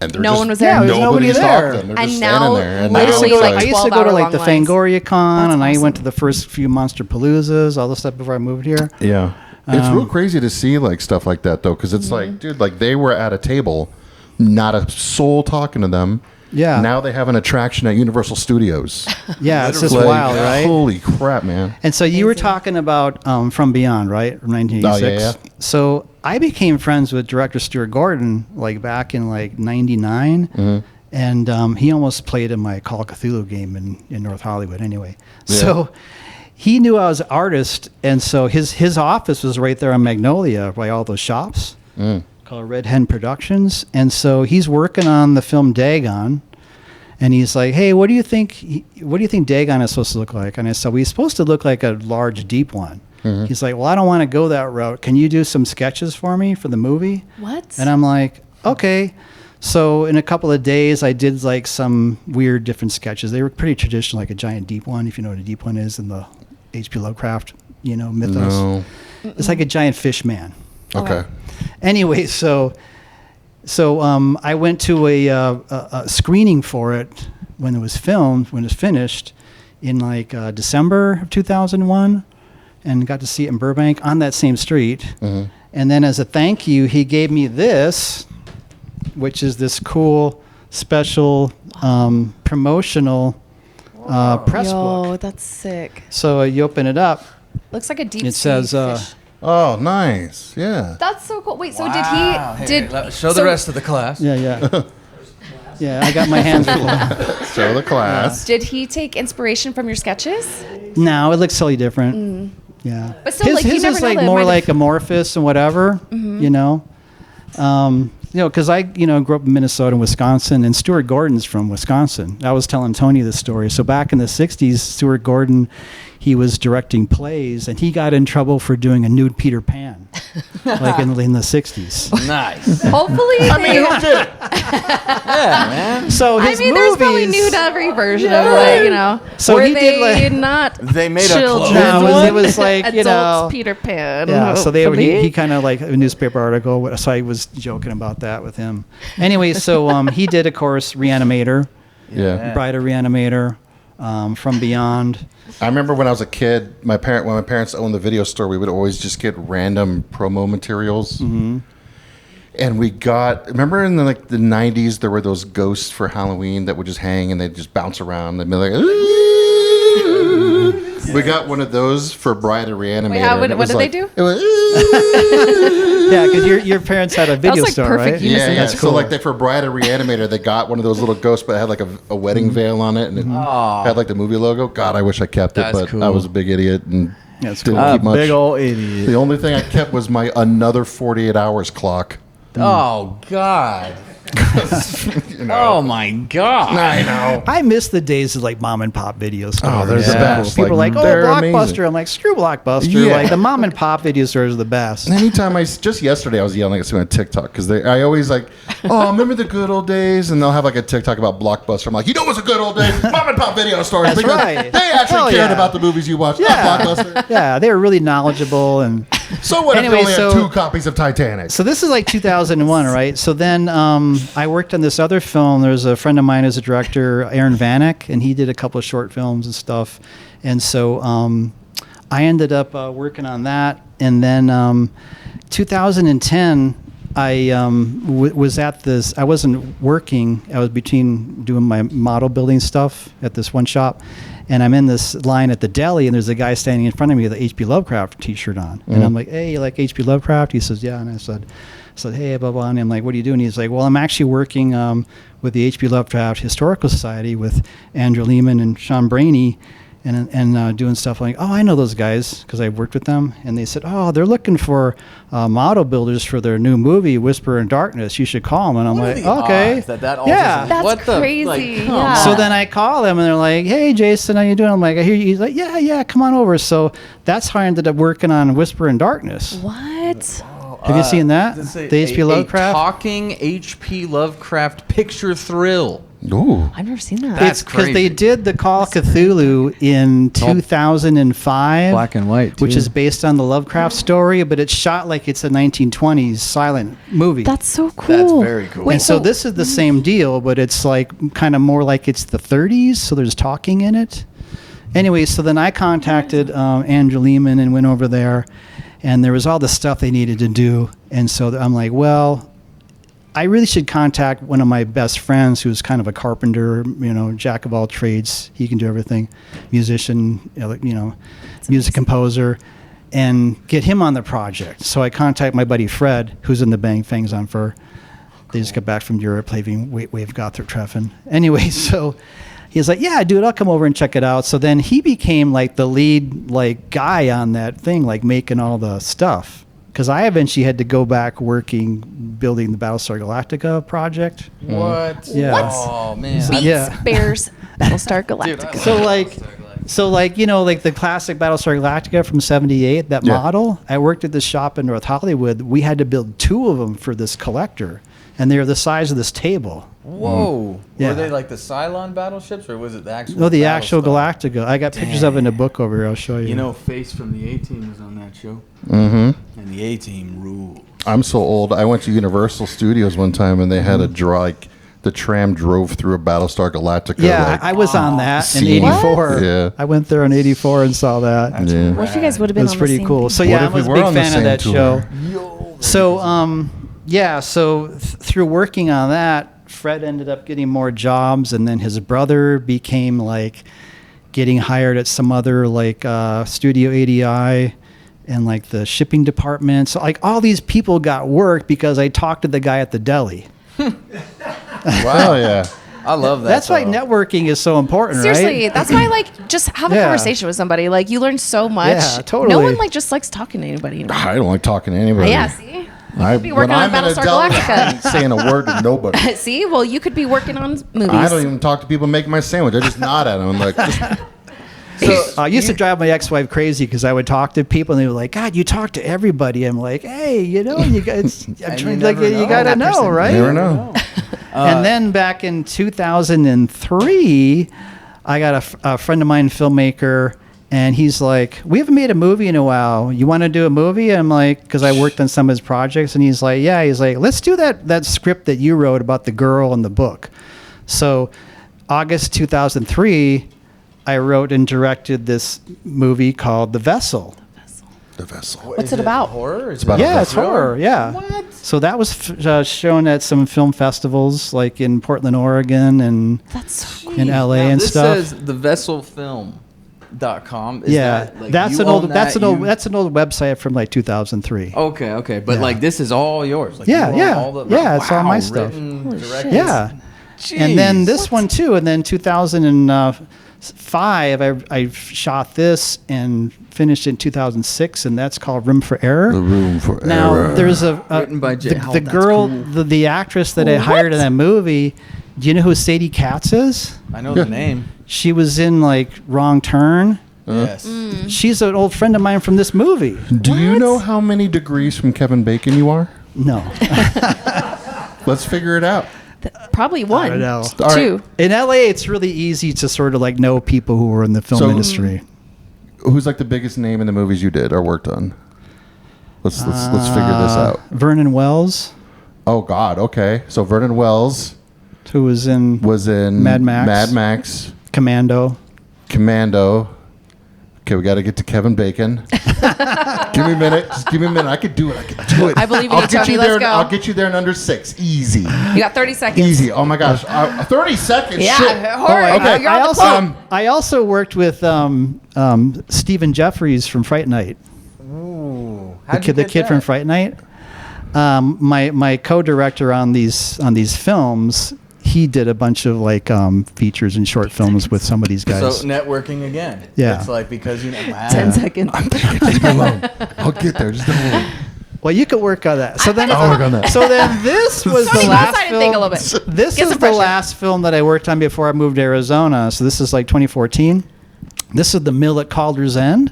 and No one was there. Yeah, there was nobody Nobody there. stalked them. They're And just now, standing there. And literally, now it's like, I used to go to 12-hour like the long lines. Fangoria Con, That's and I awesome. went to the first few Monster Paloozas, all this stuff before I moved here. yeah. It's real crazy to see like stuff like that though, because it's like, dude, like they were at a table, not a soul talking to them. Yeah. Now they have an attraction at Universal Studios. Yeah, it's just Like, wild, right? Holy crap, man! And so you were talking about From Beyond, right? From 1986. Oh, yeah. So I became friends with director Stuart Gordon like back in like 99. Mm-hmm. And he almost played in my Call of Cthulhu game in North Hollywood anyway. Yeah. So he knew I was an artist. And so his office was right there on Magnolia by all those shops called Red Hen Productions. And so he's working on the film Dagon. And he's like, hey, what do you think Dagon is supposed to look like? And I said, well, he's supposed to look like a large, deep one. Mm-hmm. He's like, well, I don't want to go that route. Can you do some sketches for me for the movie? What? And I'm like, okay. So in a couple of days, I did like some weird different sketches. They were pretty traditional, like a giant deep one, if you know what a deep one is in the H.P. Lovecraft, mythos. No. It's like a giant fish man. Okay. Anyway, so I went to a screening for it when it was filmed, when it was finished, in like December of 2001, and got to see it in Burbank on that same street. Mm-hmm. And then as a thank you, he gave me this, which is this cool special promotional press Yo, book. that's sick. So you open it up. Looks like a deep It sea says, fish. Oh, nice. Yeah. That's so cool. Wait, so Wow. did he Hey, show the rest of the class. Yeah. Yeah, I got my hands full. Show the class. Did he take inspiration from your sketches? No, it looks totally different. Yeah. But still, like, you his never is know like that it more might like have- amorphous and whatever, because I, grew up in Minnesota and Wisconsin, and Stuart Gordon's from Wisconsin. I was telling Tony this story. So back in the 60s, Stuart Gordon, he was directing plays, and he got in trouble for doing a nude Peter Pan, like in the 60s. Nice. Hopefully, Who did it? Yeah, man. So his there's probably movies- nude every version of like, So were he they did, like- not They made a children? clothes No, it was like, Adults Peter Pan. Yeah, so hopefully. he kind of like a newspaper article. So I was joking about that with him. Anyway, so he did, of course, Reanimator, Yeah. Bride of Reanimator, From Beyond. I remember when I was a kid, when my parents owned the video store, we would always just get random promo materials. Mm-hmm. And we remember in the 90s, there were those ghosts for Halloween that would just hang and they'd just bounce around. They'd be like, ooh. We got one of those for Bride of Reanimator. Wait, what did they do? It was, Yeah, because your parents had a video like store, perfect right? unison. yeah. That's cool. So like for Bride of Reanimator, they got one of those little ghosts, but it had like a wedding veil on it, and it had like the movie logo. God, I wish I kept it, That's but cool. I was a big idiot and That's didn't cool. keep much. Big old idiot. The only thing I kept was my another 48 hours clock. Oh God. Oh my God. I know. I miss the days of like mom and pop video stores. Oh, they're the best. People Like, are like, oh, they're Blockbuster. amazing. I'm like, screw Blockbuster. Yeah. Like the mom and pop video stores are the best. Anytime just yesterday I was yelling at someone on TikTok because I always like, oh, remember the good old days? And they'll have like a TikTok about Blockbuster. I'm like, you know what's a good old days? Mom and pop video stores. That's because right. they Hell actually cared yeah. about the movies you watched, Yeah. not Blockbuster. Yeah, they were really knowledgeable. And So what Anyway, if they only so- had 2 copies of Titanic? so this is like 2001, right? So then I worked on this other film. There's a friend of mine who's a director, Aaron Vanek, and he did a couple of short films and stuff. And so I ended up working on that. And then 2010, I was at this. I wasn't working. I was between doing my model building stuff at this one shop. And I'm in this line at the deli, and there's a guy standing in front of me with an H.P. Lovecraft T-shirt on. And I'm like, hey, you like H.P. Lovecraft? He says, yeah. And I said, hey, blah, blah. And I'm like, what are you doing? He's like, well, I'm actually working with the H.P. Lovecraft Historical Society with Andrew Lehman and Sean Brainey. and doing stuff like, oh, I know those guys because I worked with them. And they said, oh, they're looking for model builders for their new movie, Whisper in Darkness. You should call them. And I'm like, okay. Yeah. That's crazy. So then I call them and they're like, hey, Jason, how you doing? I'm like, I hear you. He's like, yeah, come on over. So that's how I ended up working on Whisper in Darkness. What? Have you seen that? The H.P. Lovecraft? A talking H.P. Lovecraft picture thrill. Ooh. I've never seen that. It's because they did the Call of Cthulhu in 2005. Black and white, too. Which is based on the Lovecraft story, but it's shot like it's a 1920s silent movie. That's so cool. That's very cool. Wait, And so this is the same deal, but it's like kind of more like it's the 30s, so there's talking in it. Anyway, so then I contacted Andrew Lehman and went over there, and there was all the stuff they needed to do. And so I'm like, well, I really should contact one of my best friends who's kind of a carpenter, jack of all trades. He can do everything, musician, music composer, and get him on the project. So I contact my buddy Fred, who's in the Bang Fangs on Fur. They just got back from Europe, playing Wave Gothic Treffen. Anyway, so he's like, yeah, dude, I'll come over and check it out. So then he became like the lead guy on that thing, like making all the stuff. Because I eventually had to go back building the Battlestar Galactica project. What? Yeah. What? Oh, man. Beats Bears Battlestar Galactica. Like the classic Battlestar Galactica from '78, that model. I worked at this shop in North Hollywood. We had to build 2 of them for this collector, and they were the size of this table. Whoa. Yeah. Were they like the Cylon battleships, or was it the actual? No, the actual Battlestar? Galactica. I got pictures of it in a book over here. I'll show you. You know, Face from the A-Team was on that show. Mm-hmm. And the A-Team ruled. I'm so old. I went to Universal Studios one time, and they had the tram drove through a Battlestar Galactica. Yeah, I was on that in scene. '84. Yeah. I went there in '84 and saw that. Yeah. What if you guys would have It been was on pretty the same cool. thing? So What yeah, I if we was a were big on the fan of same that tour? show. So through working on that, Fred ended up getting more jobs, and then his brother became getting hired at some other Studio ADI and the shipping department. So all these people got work because I talked to the guy at the deli. Wow, yeah. I love that. That's why networking is so important, Seriously, right? that's why just have a conversation with somebody. You learn so much. Yeah, totally. No one just likes talking to anybody anymore. I don't like talking to anybody. Yeah, see? I be working on Battlestar Galactica. I ain't saying a word to nobody. See? Well, you could be working on movies. I don't even talk to people making my sandwich. I just nod at them. I'm like, I used to drive my ex-wife crazy because I would talk to people and they were like, God, you talk to everybody. I'm like, hey, you guys, you got to know, right? you never know. And then back in 2003, I got a friend of mine, filmmaker, and he's like, we haven't made a movie in a while. You want to do a movie? I'm like, because I worked on some of his projects. And he's like, yeah. He's like, let's do that script that you wrote about the girl in the book. So August 2003, I wrote and directed this movie called The Vessel. The Vessel. What's it about? Horror? It's about It's horror. Yeah. What? So that was shown at some film festivals, like in Portland, Oregon, and That's in LA and stuff. This says thevesselfilm.com. That's an old old website from 2003. Okay, but this is all yours. It's all my stuff. Yeah. Jeez. And then this one too, and then 2005, I shot this and finished in 2006, and that's called Room for Error. The Room for Error. Now there's Written by Jay Hall. the girl, Cool. the actress that I hired in that movie. Do you know who Sadie Katz is? I know the name. She was in Wrong Turn. Yes. She's an old friend of mine from this movie. Do you know how many degrees from Kevin Bacon you are? No. Let's figure it out. Probably one. I don't know. Two. Right. In LA, it's really easy to sort of know people who were in the film industry. Who's the biggest name in the movies you did or worked on? Let's figure this out. Vernon Wells, Oh God. Okay. So Vernon Wells who was in Mad Max. Commando. Okay, we got to get to Kevin Bacon. Give me a minute. Just give me a minute. I could do it. I believe in I'll you, get Tony. you Let's there. go. I'll get you there in under 6. Easy. You got 30 seconds. Easy. Oh my gosh. 30 seconds. Yeah. Shit. Hurry. Okay. You're on the clock. I also worked with Stephen Jeffries from Fright Night. Ooh. The kid from Fright Night. My co-director on these films, he did a bunch of like features and short films with some of these guys. So networking again. Yeah. It's like because you know. Wow. 10 seconds. Leave me alone. I'll get there. Just don't worry. Well, you could work on that. So then, I'll work on that. So then, this was the Tony, go last outside and think a little film. bit. This Get is some the fresh air. last film that I worked on before I moved to Arizona. So this is like 2014. This is The Mill at Calder's End,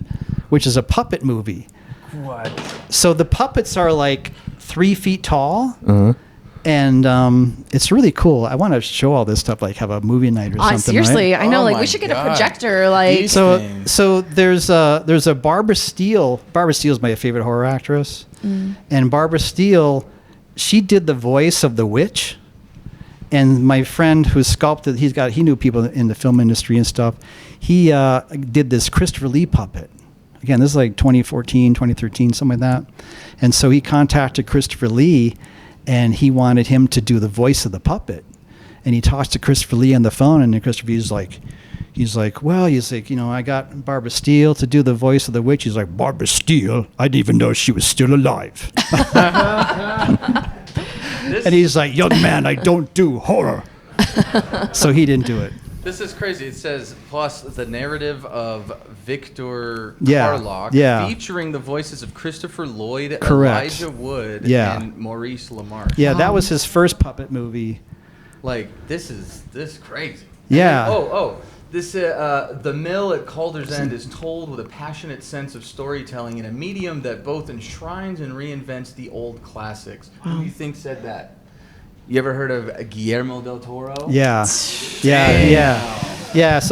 which is a puppet movie. What? So the puppets are like 3 feet tall. Uh-huh. And it's really cool. I want to show all this stuff, like have a movie night or something. Seriously, right? I know. Oh Like my we should get a God. projector. Like These So things. so there's a Barbara Steele. Barbara Steele's my favorite horror actress. And Barbara Steele, she did the voice of the witch. And my friend who sculpted, he knew people in the film industry and stuff. He did this Christopher Lee puppet. Again, this is like 2014, 2013, something like that. And so he contacted Christopher Lee, and he wanted him to do the voice of the puppet. And he talks to Christopher Lee on the phone, and then Christopher Lee's like, I got Barbara Steele to do the voice of the witch. He's like, Barbara Steele? I didn't even know she was still alive. And he's like, young man, I don't do horror. So he didn't do it. This is crazy. It says, plus the narrative of Victor Yeah, Carlock, yeah. featuring the voices of Christopher Lloyd, Correct. Elijah Wood, Yeah. and Maurice LaMarche. Yeah, that was his first puppet movie. Like, this is crazy. Yeah. This The Mill at Calder's End is told with a passionate sense of storytelling in a medium that both enshrines and reinvents the old classics. Who do you think said that? You ever heard of Guillermo del Toro? Yeah. So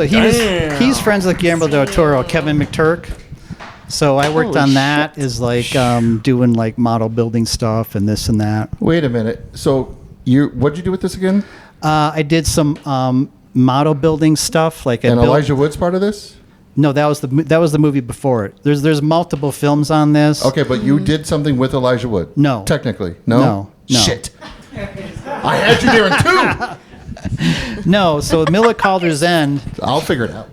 he's friends with Guillermo del Toro, Kevin McTurk. So I worked on that as like doing like model building stuff and this and that. Wait a minute. So what'd you do with this again? I did some model building stuff, like And Elijah Wood's part of this? No, that was the movie before it. There's multiple films on this. Okay, but you did something with Elijah Wood? No. Technically? No. No. Shit. I had you there in 2. No, so Mill at Calder's End. I'll figure it out.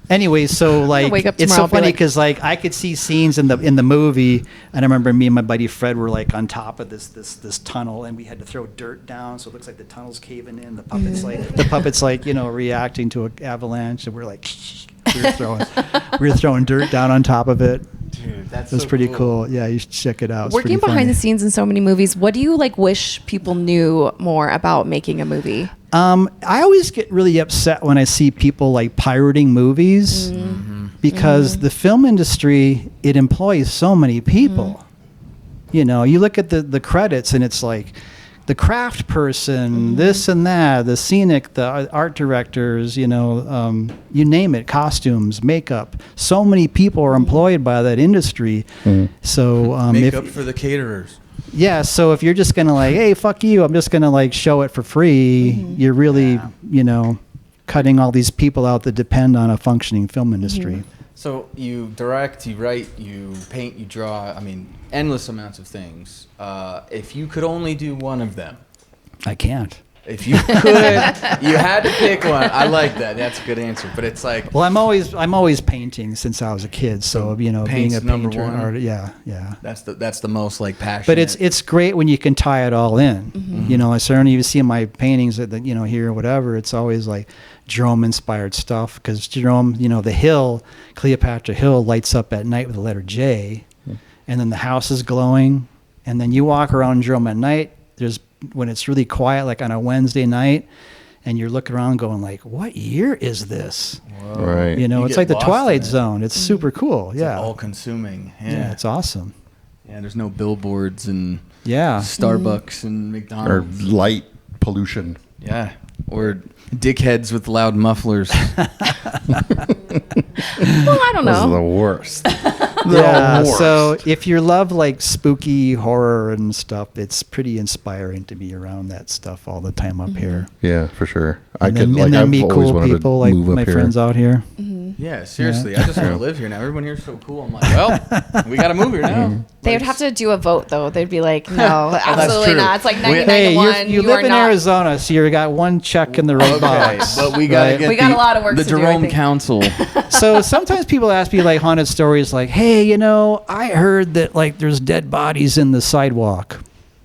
Anyway, so like wake up it's tomorrow so and be funny like- because like I could see scenes in the movie, and I remember me and my buddy Fred were like on top of this tunnel, and we had to throw dirt down, so it looks like the tunnel's caving in. The puppets like reacting to an avalanche, and we're like we were throwing dirt down on top of it. Dude, that's It was so pretty cool. Yeah, you should check it out. It's working pretty funny. behind the scenes in so many movies, what do you like wish people knew more about making a movie? I always get really upset when I see people like pirating movies because the film industry, it employs so many people. You know, you look at the credits and it's like the craft person, this and that, the scenic, the art directors, you name it, costumes, makeup. So many people are employed by that industry. So Makeup for the caterers. yeah, so if you're just going to like, hey, fuck you, I'm just going to like show it for free, you're really, cutting all these people out that depend on a functioning film industry. So you direct, you write, you paint, you draw, endless amounts of things. If you could only do one of them, I can't. if you could, you had to pick one. I like that. That's a good answer. But it's like, Well, I'm always painting since I was a kid, so being paint's a number painter, one? yeah. that's the most like passionate. But it's great when you can tie it all in. I certainly you see in my paintings that here or whatever. It's always like Jerome inspired stuff because Jerome, the hill, Cleopatra Hill, lights up at night with the letter J, and then the house is glowing, and then you walk around Jerome at night. When it's really quiet, like on a Wednesday night, and you're looking around going like, what year is this? Whoa. Right. You It's get like the lost Twilight in it. Zone. It's super cool. It's Yeah. all consuming. Yeah, it's awesome. Yeah, there's no billboards and Yeah. Starbucks and Or McDonald's. light pollution. Yeah. Or dickheads with loud mufflers. Well, I don't Those are the know. worst. Yeah, worst. so if you love like spooky horror and stuff, it's pretty inspiring to be around that stuff all the time up here. Yeah, for sure. And then I've meet always cool wanted people to like move up my here. friends out here. Yeah, seriously. I just want to live here now. Everyone here's so cool. I'm like, well, we got to move here now. They would have to do a vote though. They'd be like, no, absolutely true. not. It's like 99 Hey, to 1. you You live are in not. Arizona, so you got one check in the right Okay, box. but we got to right? get We got a lot of work the to do, I Jerome think. Council. So sometimes people ask me like haunted stories like, hey, I heard that like there's dead bodies in the sidewalk,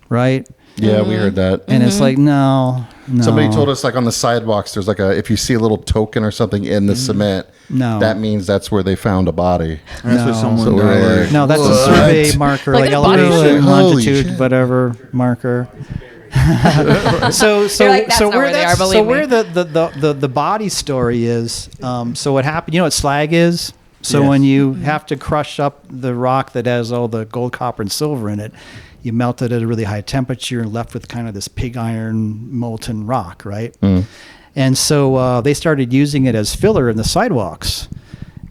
right? Yeah, we heard that. And it's like, no, Somebody told us like on the sidewalks, there's like if you see a little token or something in the cement, that means that's where they found a body. That's what someone. No, that's a survey marker, like elevation, longitude, whatever marker. so where the body story is. So what happened? You know what slag is? So when you have to crush up the rock that has all the gold, copper, and silver in it, you melt it at a really high temperature and left with kind of this pig iron molten rock, right? And so they started using it as filler in the sidewalks.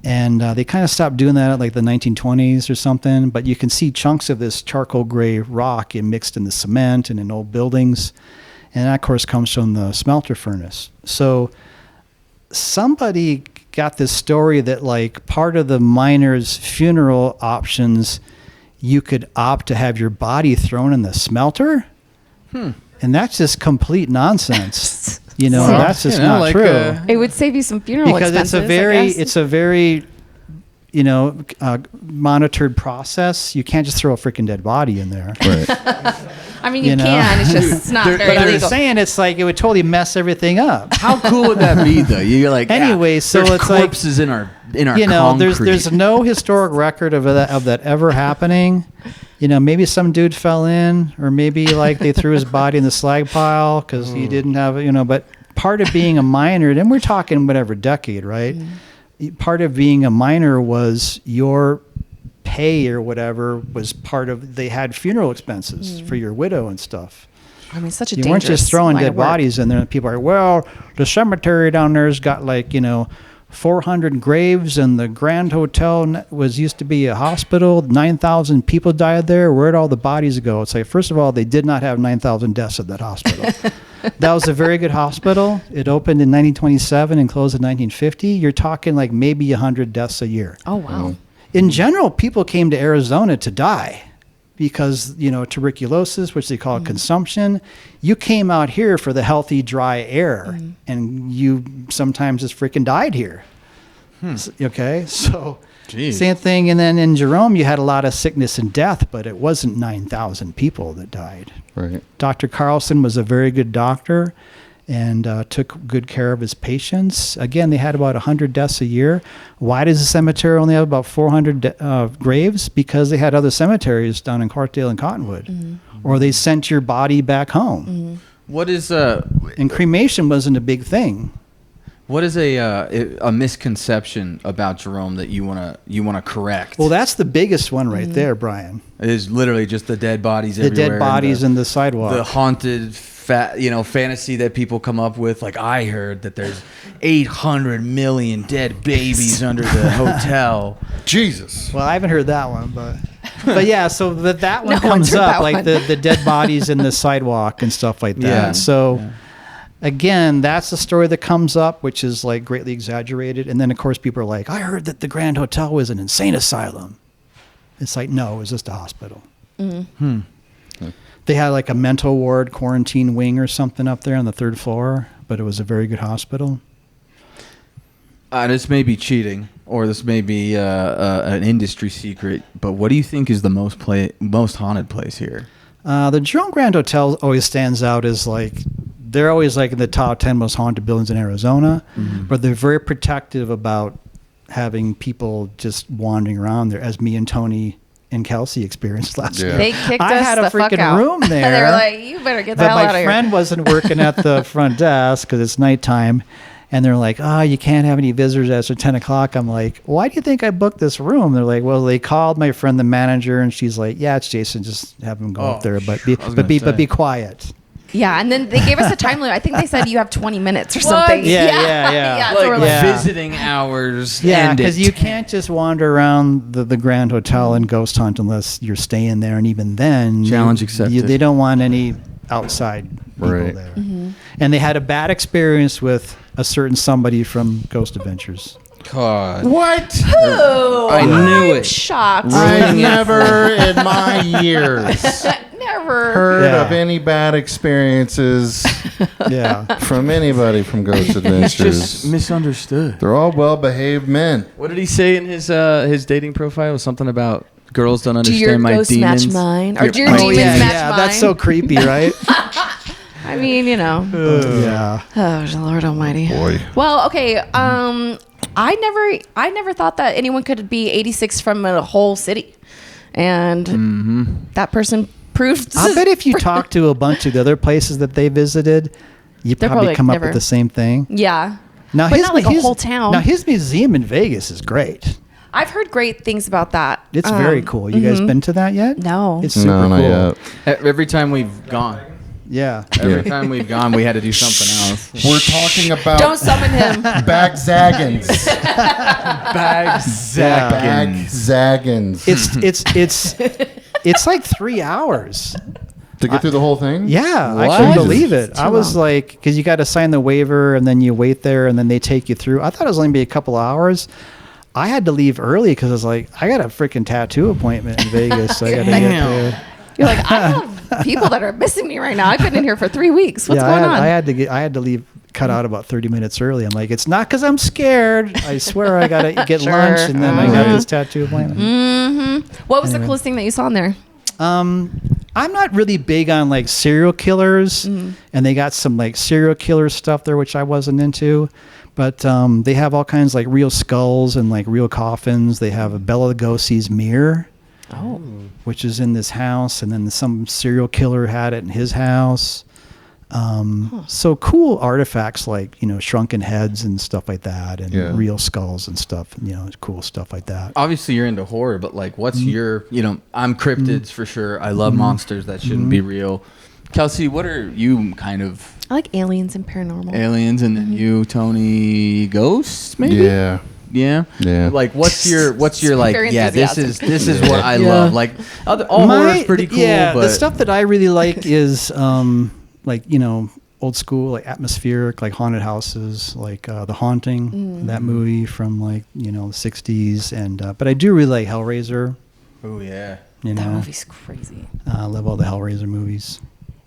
And they kind of stopped doing that at like the 1920s or something. But you can see chunks of this charcoal gray rock mixed in the cement and in old buildings. And that, of course, comes from the smelter furnace. So somebody got this story that like part of the miner's funeral options, you could opt to have your body thrown in the smelter. And that's just complete nonsense. That's just not like true. It would save you some funeral expenses. Because it's a very, monitored process. You can't just throw a freaking dead body in there. Right. I mean, you can. It's just it's not very legal. But I'm saying it's like it would totally mess everything up. How cool would that be, though? You're like, anyway, so there's it's corpses in our concrete. There's no historic record of that ever happening. Maybe some dude fell in, or maybe like they threw his body in the slag pile because he didn't have But part of being a miner, and we're talking whatever decade, right? Part of being a miner was your pay or whatever was part of. They had funeral expenses for your widow and stuff. I mean, such a you dangerous weren't just throwing line dead of work. bodies in there. And people are, well, the cemetery down there's got 400 graves, and the Grand Hotel used to be a hospital. 9,000 people died there. Where'd all the bodies go? It's like, first of all, they did not have 9,000 deaths at that hospital. That was a very good hospital. It opened in 1927 and closed in 1950. You're talking like maybe 100 deaths a year. Oh, wow. In general, people came to Arizona to die because, tuberculosis, which they call consumption. You came out here for the healthy, dry air, and you sometimes just freaking died here. Okay, so same thing. And then in Jerome, you had a lot of sickness and death, but it wasn't 9,000 people that died. Right. Dr. Carlson was a very good doctor and took good care of his patients. Again, they had about 100 deaths a year. Why does the cemetery only have about 400 graves? Because they had other cemeteries down in Clarkdale and Cottonwood. Or they sent your body back home. What is and cremation wasn't a big thing. What is a misconception about Jerome that you wanna correct? Well, that's the biggest one right there, Brian. It is literally just the dead bodies everywhere. The dead bodies in the sidewalk. The haunted fantasy that people come up with. Like, I heard that there's 800 million dead babies under the hotel. Jesus. Well, I haven't heard that one, but yeah, so that one comes up, like the dead bodies in the sidewalk and stuff like that. Yeah. So again, that's the story that comes up, which is like greatly exaggerated. And then of course people are like, I heard that the Grand Hotel was an insane asylum. It's like, no, it was just a hospital. They had like a mental ward, quarantine wing or something up there on the 3rd floor, but it was a very good hospital. This may be cheating, or this may be an industry secret, but what do you think is the most haunted place here? The Jerome Grand Hotel always stands out as like, they're always like in the top 10 most haunted buildings in Arizona, but they're very protective about having people just wandering around there, as me and Tony and Kelsey experienced last year. They kicked I us had a the fuck freaking out. room there. They were like, you better get the hell out of But here. my friend wasn't working at the front desk because it's nighttime. And they're like, you can't have any visitors after 10 o'clock. I'm like, why do you think I booked this room? They're like, well, they called my friend, the manager, and she's like, yeah, it's Jason. Just have him go up there. But be quiet. Yeah, and then they gave us a time limit. I think they said you have 20 minutes or something. Yeah. So we're like, visiting hours. Yeah, because you can't just wander around the Grand Hotel and ghost hunt unless you're staying there. And even then, challenge accepted. They don't want any outside people there. And they had a bad experience with a certain somebody from Ghost Adventures. God. What? Who? I knew it. Shocked. I never in my years Never heard of any bad experiences from anybody from Ghost Adventures. Just misunderstood. They're all well-behaved men. What did he say in his dating profile? Something about girls don't Do your understand my ghosts demons. match mine? Or do your demons match mine? That's so creepy, right? I mean, you know. Yeah. Oh, Lord Almighty. Boy. Well, okay. I never thought that anyone could be 86 from a whole city, and that person proved. I bet if you talk to a bunch of the other places that they visited, you probably come up with the same thing. Yeah. Now, but not like a whole town. Now, his museum in Vegas is great. I've heard great things about that. It's very cool. You guys been to that yet? No. It's super cool. Not yet. Every time we've gone. Yeah. Every time we've gone, we had to do something else. We're talking about Don't summon him. bag zaggins. Bag Zaggins. It's like 3 hours. To get through the whole thing? Yeah, What? I couldn't believe it. It's I too was long. like, because you got to sign the waiver and then you wait there and then they take you through. I thought it was only going to be a couple hours. I had to leave early because I was like, I got a freaking tattoo appointment in Vegas. So I got to get there. You're like, I have people that are missing me right now. I've been in here for 3 weeks. What's going on? I had to leave, cut out about 30 minutes early. I'm like, it's not because I'm scared. I swear I got to get Sure. lunch and then I got this tattoo appointment. What was the coolest thing that you saw in there? I'm not really big on like serial killers, and they got some like serial killer stuff there, which I wasn't into. But they have all kinds like real skulls and like real coffins. They have a Bela Lugosi's mirror, which is in this house, and then some serial killer had it in his house. So cool artifacts like, shrunken heads and stuff like that, and real skulls and stuff, cool stuff like that. Obviously, you're into horror, but like, what's your, I'm cryptids for sure. I love monsters that shouldn't be real. Kelsey, what are you kind of? I like aliens and paranormal. Aliens, and then you, Tony, ghosts, maybe? Yeah. Yeah. Like, what's your like? Very Yeah, this is what I Yeah. love. Like, all horror is pretty cool. Yeah, but the stuff that I really like is like old school, like atmospheric, like haunted houses, like The Haunting, that movie from like the 60s, and but I do really like Hellraiser. Oh yeah. That movie's crazy. I love all the Hellraiser movies.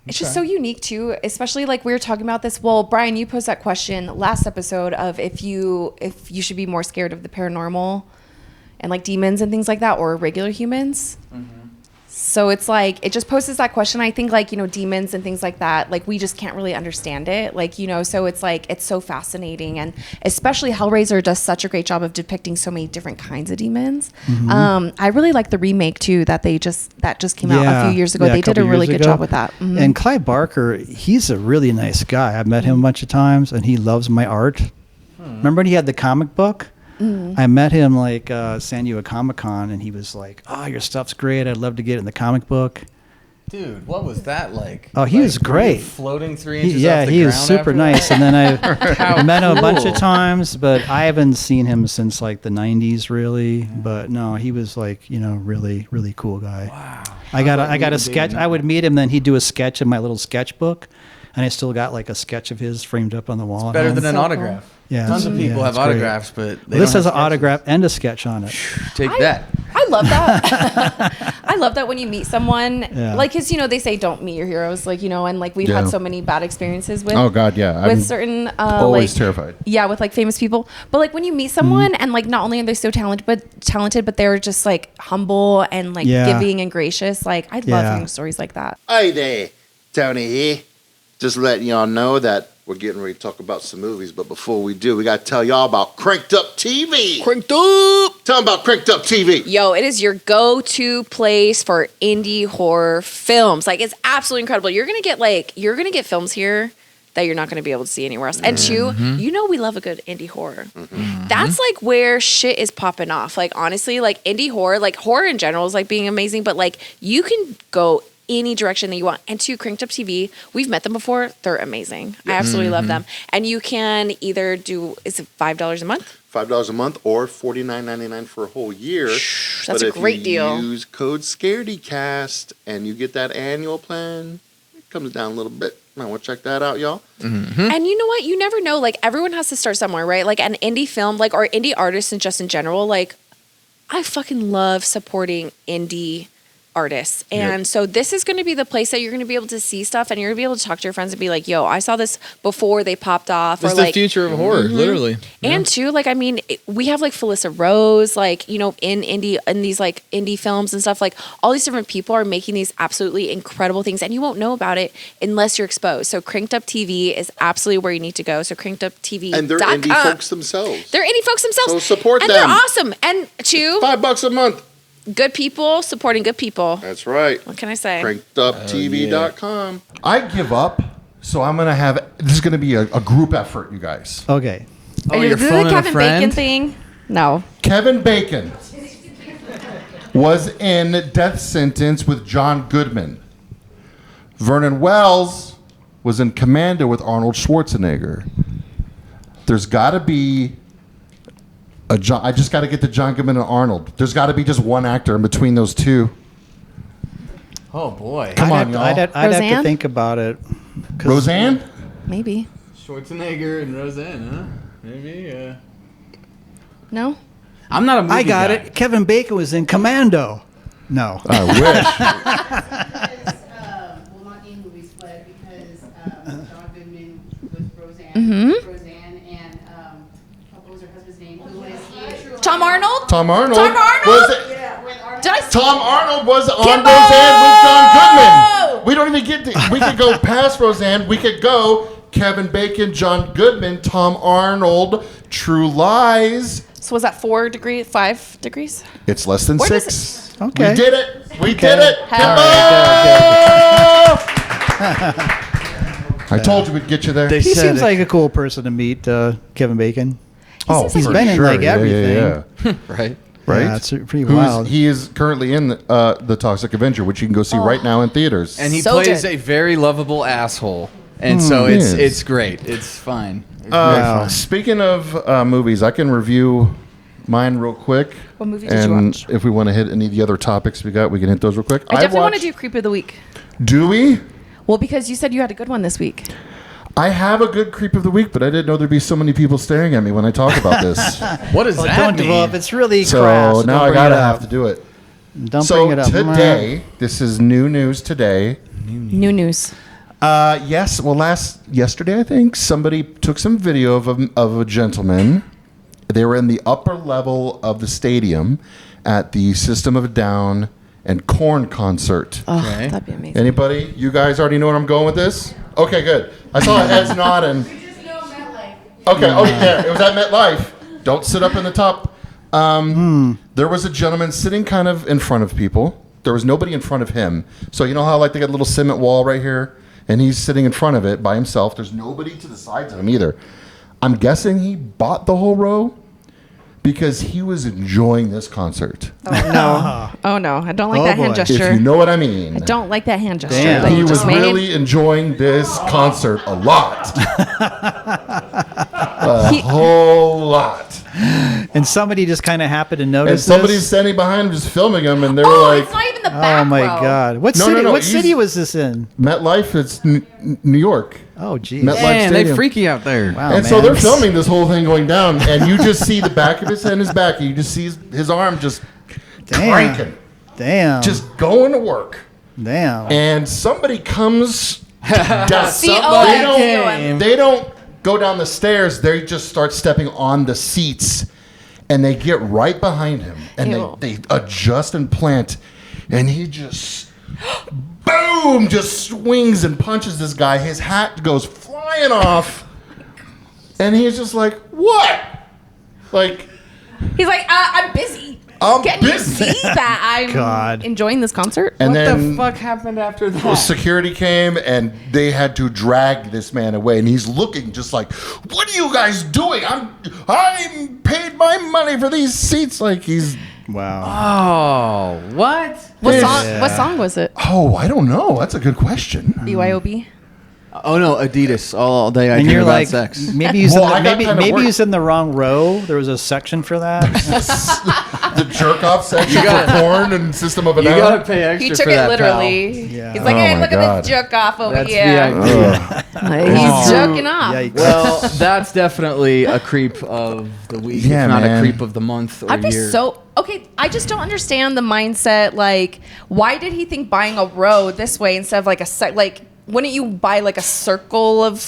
It's just so unique too, especially like we were talking about this. Well, Brian, you posed that question last episode of if you should be more scared of the paranormal and like demons and things like that, or regular humans. So it's like, it just poses that question. I think like, demons and things like that, like we just can't really understand it. Like, so it's like, it's so fascinating. And especially Hellraiser does such a great job of depicting so many different kinds of demons. I really like the remake too, that just came out a few years ago. They did a really good job with that. And Clive Barker, he's a really nice guy. I've met him a bunch of times and he loves my art. Remember when he had the comic book? I met him like San Diego Comic-Con, and he was like, "Oh, your stuff's great. I'd love to get it in the comic book." Dude, what was that like? Oh, he was great. Floating 3 inches off the ground. He was super nice. And then I met him a bunch of times, but I haven't seen him since like the 90s, really. But no, he was like, really, really cool guy. Wow. I got a sketch. I would meet him, then he'd do a sketch in my little sketchbook, and I still got like a sketch of his framed up on the wall. Better than an autograph. Yeah, Tons of people have it's great. autographs, but This has an autograph and a sketch on it. Take that. I love that. I love that when you meet someone, Yeah. like, cause they say don't meet your heroes, like, and like we've had so many bad experiences with. Oh God, yeah. With I'm certain, always like, terrified. Yeah, with like famous people. But like when you meet someone and like not only are they so talented, but they're just like humble and like giving and gracious. Like I love hearing stories like that. Hey there, Tony here. Just letting y'all know that we're getting ready to talk about some movies, but before we do, we got to tell y'all about Cranked Up TV. Cranked Up! Tell them about Cranked Up TV. Yo, it is your go-to place for indie horror films. Like, it's absolutely incredible. You're gonna get films here that you're not gonna be able to see anywhere else. And two, we love a good indie horror. That's like where shit is popping off. Like, honestly, like indie horror, like horror in general is like being amazing, but like you can go any direction that you want. And to Cranked Up TV, we've met them before. They're amazing. I absolutely love them. And you can either do, is it $5 a month? $5 a month or $49.99 for a whole year. That's a great deal. If you use code Scaredycast and you get that annual plan, it comes down a little bit. I want to check that out, y'all. And you know what? You never know. Like, everyone has to start somewhere, right? Like, an indie film, like, or indie artists and just in general, like, I fucking love supporting indie artists. And so this is going to be the place that you're going to be able to see stuff, and you're going to be able to talk to your friends and be like, yo, I saw this before they popped off. It's the future of horror, literally. And too, like, I mean, we have like Felissa Rose, like, you know, in these like indie films and stuff, like all these different people are making these absolutely incredible things, and you won't know about it unless you're exposed. So Cranked Up TV is absolutely where you need to go. So Cranked Up TV. And they're indie folks themselves. They're indie folks themselves. So support them. And they're awesome. And two, $5 a month. good people supporting good people. That's right. What can I say? CrankedUpTV.com. I give up, so I'm going to have... This is going to be a group effort, you guys. Okay. Are you doing the Kevin Bacon thing? No. Kevin Bacon was in Death Sentence with John Goodman. Vernon Wells was in Commando with Arnold Schwarzenegger. There's got to be... I just got to get to John Goodman and Arnold. There's got to be just one actor in between those two. Oh, boy. Come on, y'all. I'd have to think about it. Roseanne? Maybe. Schwarzenegger and Roseanne, huh? Maybe, No? I'm not a movie I got guy. it. Kevin Bacon was in Commando. No. I wish. Well, not in movies, but because John Goodman with Roseanne, and what was her husband's name? Who was Tom Arnold? Tom Arnold. Tom Arnold? Was it? with Arnold. Did I say- Tom Arnold was on Kimbo! Roseanne with John Goodman. We don't even get to... We could go past Roseanne. We could go Kevin Bacon, John Goodman, Tom Arnold, True Lies. So was that 4 degrees, 5 degrees? It's less than Where does 6. Okay. We did it. We did it. Hell I told you we'd get you there. They He said seems it. like a cool person to meet, Kevin Bacon. He's He's been in like everything. Right. Right? Yeah, it's pretty wild. He is currently in the Toxic Avenger, which you can go see right now in theaters. And he So plays good. a very lovable asshole. And so Yes. it's great. It's fine. It's very fun. Speaking of movies, I can review mine real quick. What movie did you watch? If we want to hit any of the other topics we got, we can hit those real quick. I definitely want to do Creep of the Week. Do we? Well, because you said you had a good one this week. I have a good creep of the week, but I didn't know there'd be so many people staring at me when I talk about this. What does Well, that don't mean? develop. It's really So crass. now Don't I bring gotta it up. have to do it. Don't So bring it up. today, this is new news today. New news. Yes, well, yesterday I think somebody took some video of a gentleman. They were in the upper level of the stadium at the System of a Down and Korn concert. Oh, Okay. that'd be amazing. Anybody? You guys already know where I'm going with this? Okay, good. I saw heads nodding. Okay, oh yeah, it was at MetLife. Don't sit up in the top. There was a gentleman sitting kind of in front of people. There was nobody in front of him. So you know how like they got a little cement wall right here? And he's sitting in front of it by himself. There's nobody to the sides of him either. I'm guessing he bought the whole row because he was enjoying this concert. Oh no, I don't like that hand boy. If gesture. you know what I mean. I don't like that hand gesture. Damn. that He you was just made. really enjoying this concert a lot. A whole lot. And somebody just kind of happened to notice And somebody's this. standing behind him just filming him, and they were Oh, like, it's not even the back Oh my row. God! What No, city? no, no, What he's- city was this in? MetLife, it's New York. Oh, geez. MetLife Man, they Stadium. freaky out there. Wow, And man. so they're filming this whole thing going down, and you just see the back of his head and his back, and you just see his arm just cranking, Damn. just going to work. damn. And somebody comes down. C-O-M. They don't go down the stairs. They just start stepping on the seats, and they get right behind him, and Ew. they adjust and plant, and he just boom, just swings and punches this guy. His hat goes flying off, and he's just like, "What?" Like, He's like, I'm busy. I'm Can busy. you see that I'm God. enjoying this concert? And What then the fuck happened after that? security came and they had to drag this man away, and he's looking just like, "What are you guys doing? I'm paid my money for these seats." Like he's Wow. Oh, what? What Yes. song? What song was it? I don't know. That's a good question. BYOB. Oh no, Adidas all day. I And dream you're about like, sex. maybe he's Well, maybe he's in the wrong row. There was a section for that. The jerk off section for Korn and System of a You Down. gotta pay extra He took for it that, literally. Yeah. He's like, Oh hey, my look God. at this jerk off over That's here. VIP. He's jerking off. Yikes. Well, that's definitely a creep of the week, Yeah, if not man. a creep of the month or I'd be year. so okay. I just don't understand the mindset. Like, why did he think buying a row this way instead of like wouldn't you buy like a circle of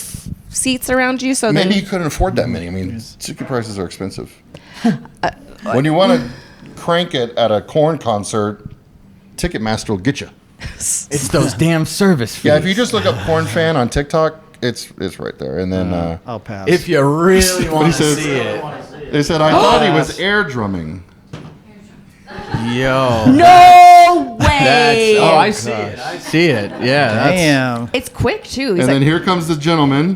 seats around you? So Maybe then you couldn't afford that many. I mean, ticket prices are expensive. When you want to crank it at a Korn concert, Ticketmaster will get you. It's those damn service fees. Yeah, if you just look up Korn fan on TikTok, it's right there. And then I'll pass. if you really want to says- see it. they said I thought he was air drumming. Yo. no That's, way. I see it. I see it. Yeah. That's, Damn. It's quick too. He's And then like, here comes the gentleman.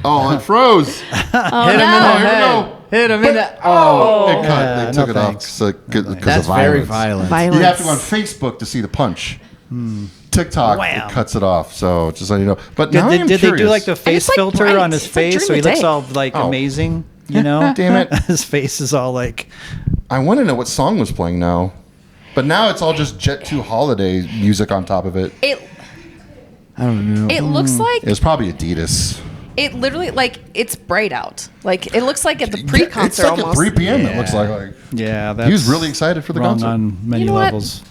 Oh, it froze. oh Hit him in no. the here we head. go. Hit him in the. Oh. It cut. Yeah, They took no it off thanks. because That's of very violence. violent. You have to go on Facebook to see the punch. TikTok Wow. it cuts it off. So just so you know. But now I am Did they do curious. like the face like filter bright. on his It's like face during so he the looks day. all like Oh. amazing? You know, Damn it. his face is all like. I want to know what song was playing now. But now it's all just Jet 2 holiday music on top of it. I don't know. It looks like It was probably Adidas. it literally it's bright out. Like it looks like at the pre-concert It's like almost. at 3 p.m. It looks like. Yeah, that's He was really excited for the wrong concert. on many You know what? levels.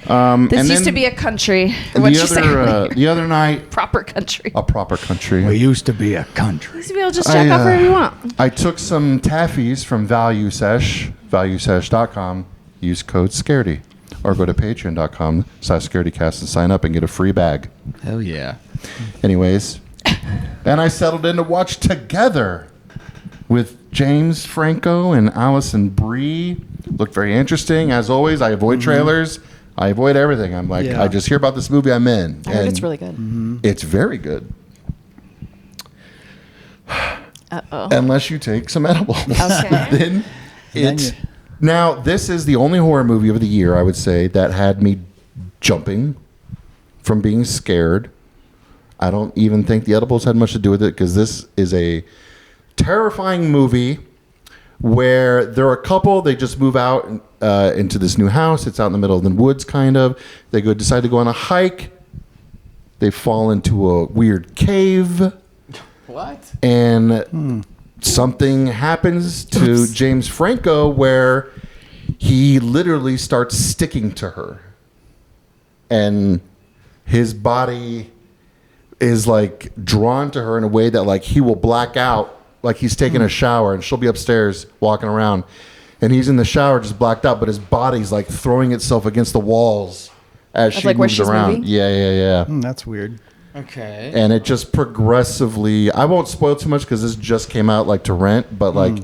This and used then to be a country. the What you say? the other night, Proper country. a proper country. used to be a country. Used to be able to just jack off wherever you want. I took some taffies from Value Sesh, valuesesh.com. Use code Scaredy. Or go to patreon.com/scaredycast and sign up and get a free bag. Hell yeah. Anyways, and I settled in to watch Together with James Franco and Allison Brie. Looked very interesting. As always, I avoid trailers. I avoid everything. I'm like, Yeah. I just hear about this movie I'm in. I heard it's And really good. It's very good. Uh-oh. Unless you take some edibles. Okay. Then it's... you- Now, this is the only horror movie of the year, I would say, that had me jumping from being scared. I don't even think the edibles had much to do with it because this is a terrifying movie where there are a couple, they just move out into this new house. It's out in the middle of the woods, kind of. They decide to go on a hike. They fall into a weird cave. What? And something happens to James Franco where he literally starts sticking to her. And his body is like drawn to her in a way that like he will black out like he's taking a shower and she'll be upstairs walking around and he's in the shower just blacked out, but his body's like throwing itself against the walls as she like where moves she's around. moving? Yeah. That's weird. Okay. And it just progressively, I won't spoil too much because this just came out like to rent, but like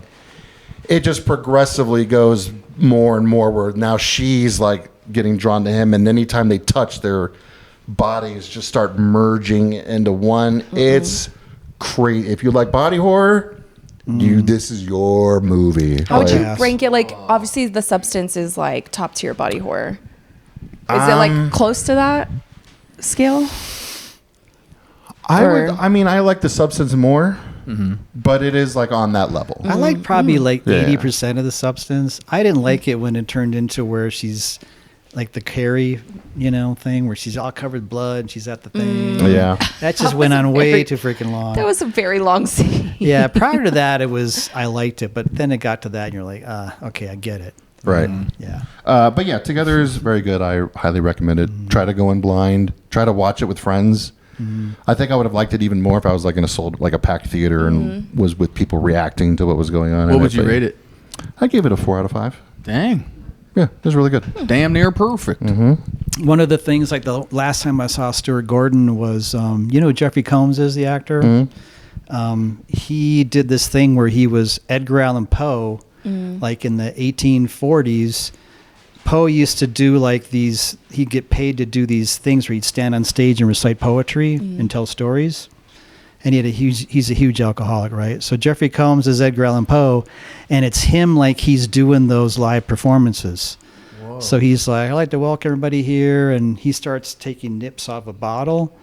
it just progressively goes more and more where now she's like getting drawn to him, and anytime they touch, their bodies just start merging into one. It's crazy. If you like body horror, this is your movie. How would you Yes. rank it? Like, obviously, the substance is like top tier body horror. Is it like close to that scale? I mean, I like The Substance more, but it is like on that level. I like probably like Yeah. 80% of the substance. I didn't like it when it turned into where she's like the Carrie, thing where she's all covered in blood and she's at the thing. Yeah. That just went on way too freaking long. That was a very long scene. Yeah, prior to that, I liked it, but then it got to that and you're like, okay, I get it. Right. Yeah. But yeah, Together is very good. I highly recommend it. Try to go in blind. Try to watch it with friends. I think I would have liked it even more if I was like in a packed theater and was with people reacting to what was going on. What would you rate it? I gave it a 4 out of 5. Dang. Yeah, it was really good. Damn near perfect. One of the things, like the last time I saw Stuart Gordon was, who Jeffrey Combs is, the actor? He did this thing where he was Edgar Allan Poe, like in the 1840s. Poe used to do like these, he'd get paid to do these things where he'd stand on stage and recite poetry and tell stories. And he's a huge alcoholic, right? So Jeffrey Combs is Edgar Allan Poe, and it's him like he's doing those live performances. Whoa. So he's like, I'd like to welcome everybody here, and he starts taking nips off a bottle,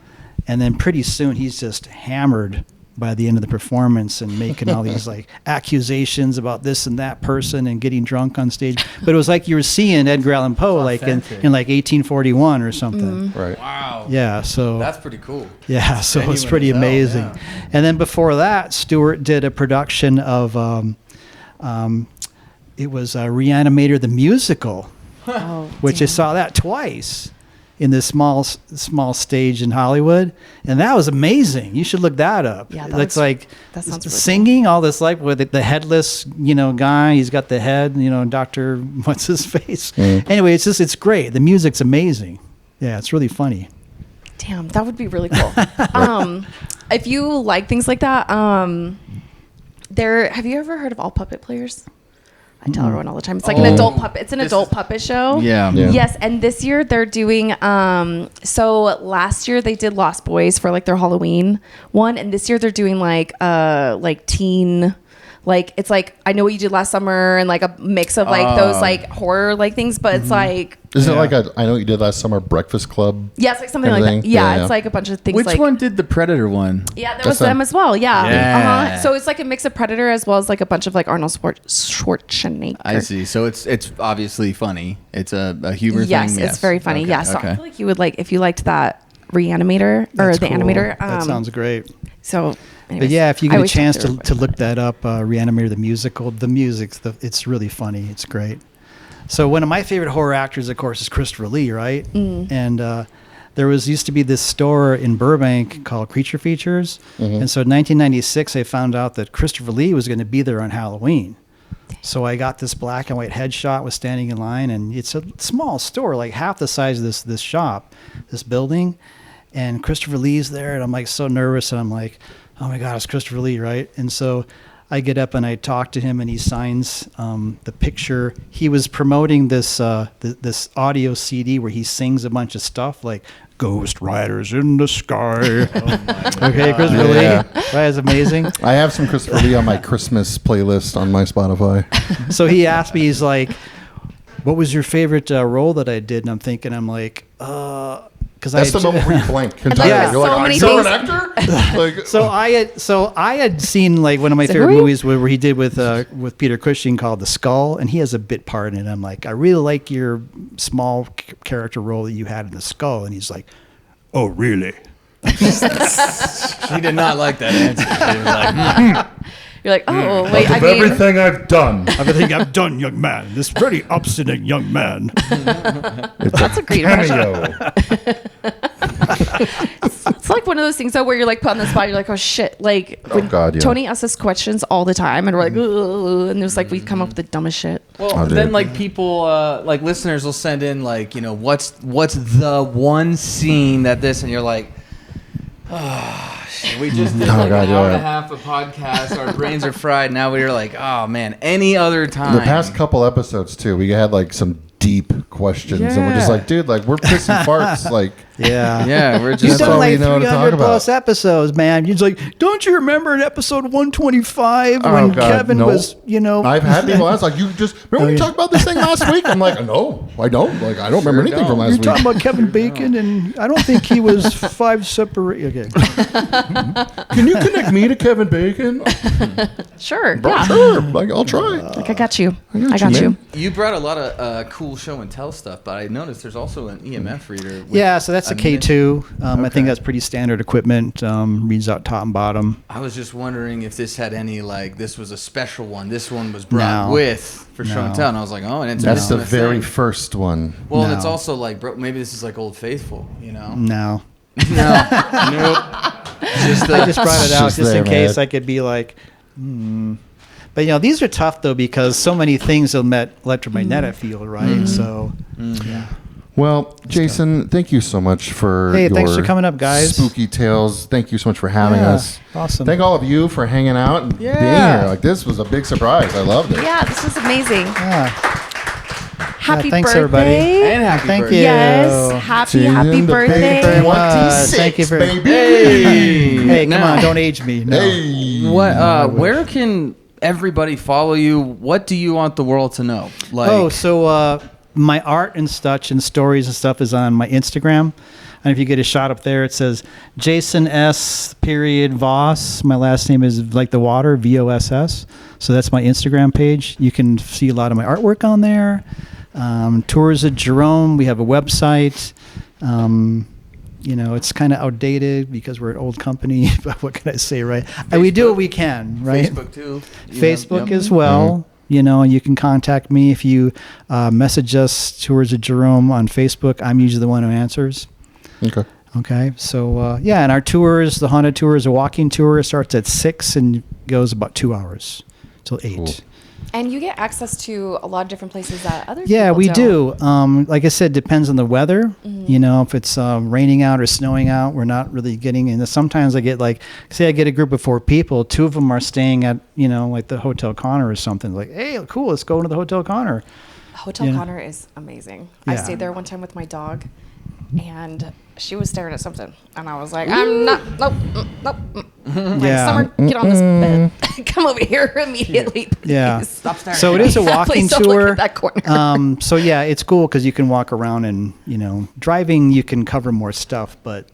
And then pretty soon he's just hammered by the end of the performance and making all these like accusations about this and that person and getting drunk on stage. But it was like you were seeing Edgar Allan Poe like in like 1841 or something. Right. Wow. Yeah. So that's pretty cool. Yeah. So it was pretty amazing. Yeah. And then before that, Stuart did a production of, it was Reanimator the Musical, which I saw that twice in this small stage in Hollywood, and that was amazing. You should look that up. Yeah, that sounds singing cool. All this like with the headless, guy. He's got the head, Dr. What's his face. Anyway, it's great. The music's amazing. Yeah, it's really funny. Damn, that would be really cool. If you like things like that, have you ever heard of All Puppet Players? I tell everyone all the time. It's like an adult puppet. It's an adult puppet show. Yeah. Yes, and this year they're doing. So last year they did Lost Boys for like their Halloween one, and this year they're doing like teen. Like it's like I Know What You Did Last Summer and like a mix of like those like horror like things, but it's like. Is it like a I Know What You Did Last Summer Breakfast Club? Yeah, it's like something like that. Yeah, it's like a bunch of things. Which one did the Predator one? Yeah, there was them as well. Yeah. So it's like a mix of Predator as well as like a bunch of like Arnold Schwarzenegger. I see. So it's obviously funny. It's a humor thing. Yes, it's very funny. Okay. Yeah. So I feel like you would like if you liked that Reanimator or the Animator. That sounds great. So. Anyways, but yeah, if you get a chance to look that up, Reanimator the Musical, it's really funny. It's great. So one of my favorite horror actors, of course, is Christopher Lee, right? And there used to be this store in Burbank called Creature Features. And so in 1996, I found out that Christopher Lee was going to be there on Halloween. So I got this black and white headshot, was standing in line, and it's a small store, like half the size of this shop, this building. And Christopher Lee's there, and I'm like so nervous, and I'm like, oh my God, it's Christopher Lee, right? And so I get up and I talk to him, and he signs the picture. He was promoting this this audio CD where he sings a bunch of stuff like Ghost Riders in the Sky. Okay, Christopher Lee. That is amazing. I have some Christopher Lee on my Christmas playlist on my Spotify. So he asked me, he's like, what was your favorite role that I did? And I'm like, that's the moment where you blank. Yeah. You're like, are you an actor? Like, so I had seen like one of my favorite movies where he did with Peter Cushing called The Skull, and he has a bit part in it. I'm like, I really like your small character role that you had in The Skull, and he's like, oh really? He did not like that answer. He was like, You're like, oh, wait, everything I've done. Everything I've done, young man. This very obstinate young man. That's a great impression. It's like one of those things though where you're like put on the spot. You're like, oh shit! Like Tony asks us questions all the time, and we're like, ooh, and it's like we come up with the dumbest shit. Well, then like people, like listeners will send in like, what's the one scene that this, and you're like. Oh, shit. We just did an hour and a half of podcast. Our brains are fried. Now we're like, oh man, any other time. The past couple episodes too, we had like some deep questions, and we're just like, dude, like we're pissing farts, like we're just you've done like 300 plus episodes, man. You're like, don't you remember in episode 125 when Kevin was, I've had people ask like, you just remember we talked about this thing last week? I'm like, no, I don't. Like, I don't remember anything from last week. You're talking about Kevin Bacon, and I don't think he was 5 separate. Okay. Can you connect me to Kevin Bacon? Sure. Bro, sure. Like, I'll try. Like, I got you. I got you. You brought a lot of cool show and tell stuff, but I noticed there's also an EMF reader. Yeah, so that's a K2. I think that's pretty standard equipment. Reads out top and bottom. I was just wondering if this had any, like, this was a special one. This one was brought with for show and tell. And I was like, oh, and that's the very first one. Well, and it's also like, bro, maybe this is like Old Faithful, No. Nope. I just brought it out just in case I could be like, But these are tough though because so many things have met electromagnetic field, right? So, yeah. Well, Jason, thank you so much for thanks for coming up, guys. Spooky tales. Thank you so much for having us. Awesome. Thank all of you for hanging out and being here. Like, this was a big surprise. I loved it. Yeah, this was amazing. Yeah. Happy thanks, birthday. Everybody. And happy birthday. Yes. Happy birthday. Thank you very much. Thank you very much. Hey, come on. Don't age me. No. Hey. What? Where can everybody follow you? What do you want the world to know? Like, my art and such and stories and stuff is on my Instagram. And if you get a shot up there, it says Jason S. Voss. My last name is like the water, VOSS. So that's my Instagram page. You can see a lot of my artwork on there. Tours of Jerome. We have a website. It's kind of outdated because we're an old company. But what can I say, right? Facebook, we do what we can, right? Facebook too. Facebook as well. Mm-hmm. You can contact me if you message us, Tours of Jerome, on Facebook. I'm usually the one who answers. Okay. So, and our tours, the haunted tour is a walking tour. It starts at 6 and goes about 2 hours till 8. Cool. And you get access to a lot of different places that other people don't. We do. Like I said, depends on the weather. Mm-hmm. If it's raining out or snowing out, we're not really getting in. Sometimes I get say I get a group of 4 people. 2 of them are staying at, like the Hotel Connor or something. Like, hey, cool, let's go to the Hotel Connor. Hotel Connor is amazing. Yeah. I stayed there one time with my dog, and she was staring at something, and I was like, I'm not, nope. Summer, get on this bed. Come over here immediately, please. Yeah. Stop staring. So it is a walking tour. Look at that corner. So it's cool because you can walk around and, driving, you can cover more stuff, but,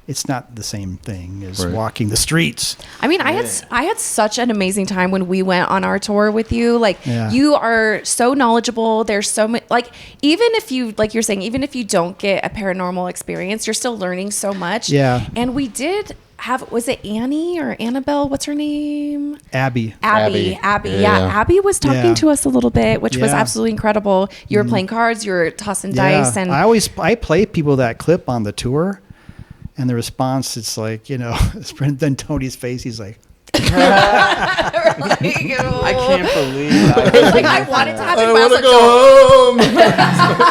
it's not the same thing as walking the streets. I mean, I had such an amazing time when we went on our tour with you. You are so knowledgeable. There's so much, even if you, like you're saying, even if you don't get a paranormal experience, you're still learning so much. Yeah. And we did have, was it Annie or Annabelle? What's her name? Abby. Yeah. Abby was talking to us a little bit, which was absolutely incredible. You were playing cards, you were tossing dice. And I play people that clip on the tour. And the response, it's like, then Tony's face, he's like, I can't believe that. I wanted to have it. I want to go home.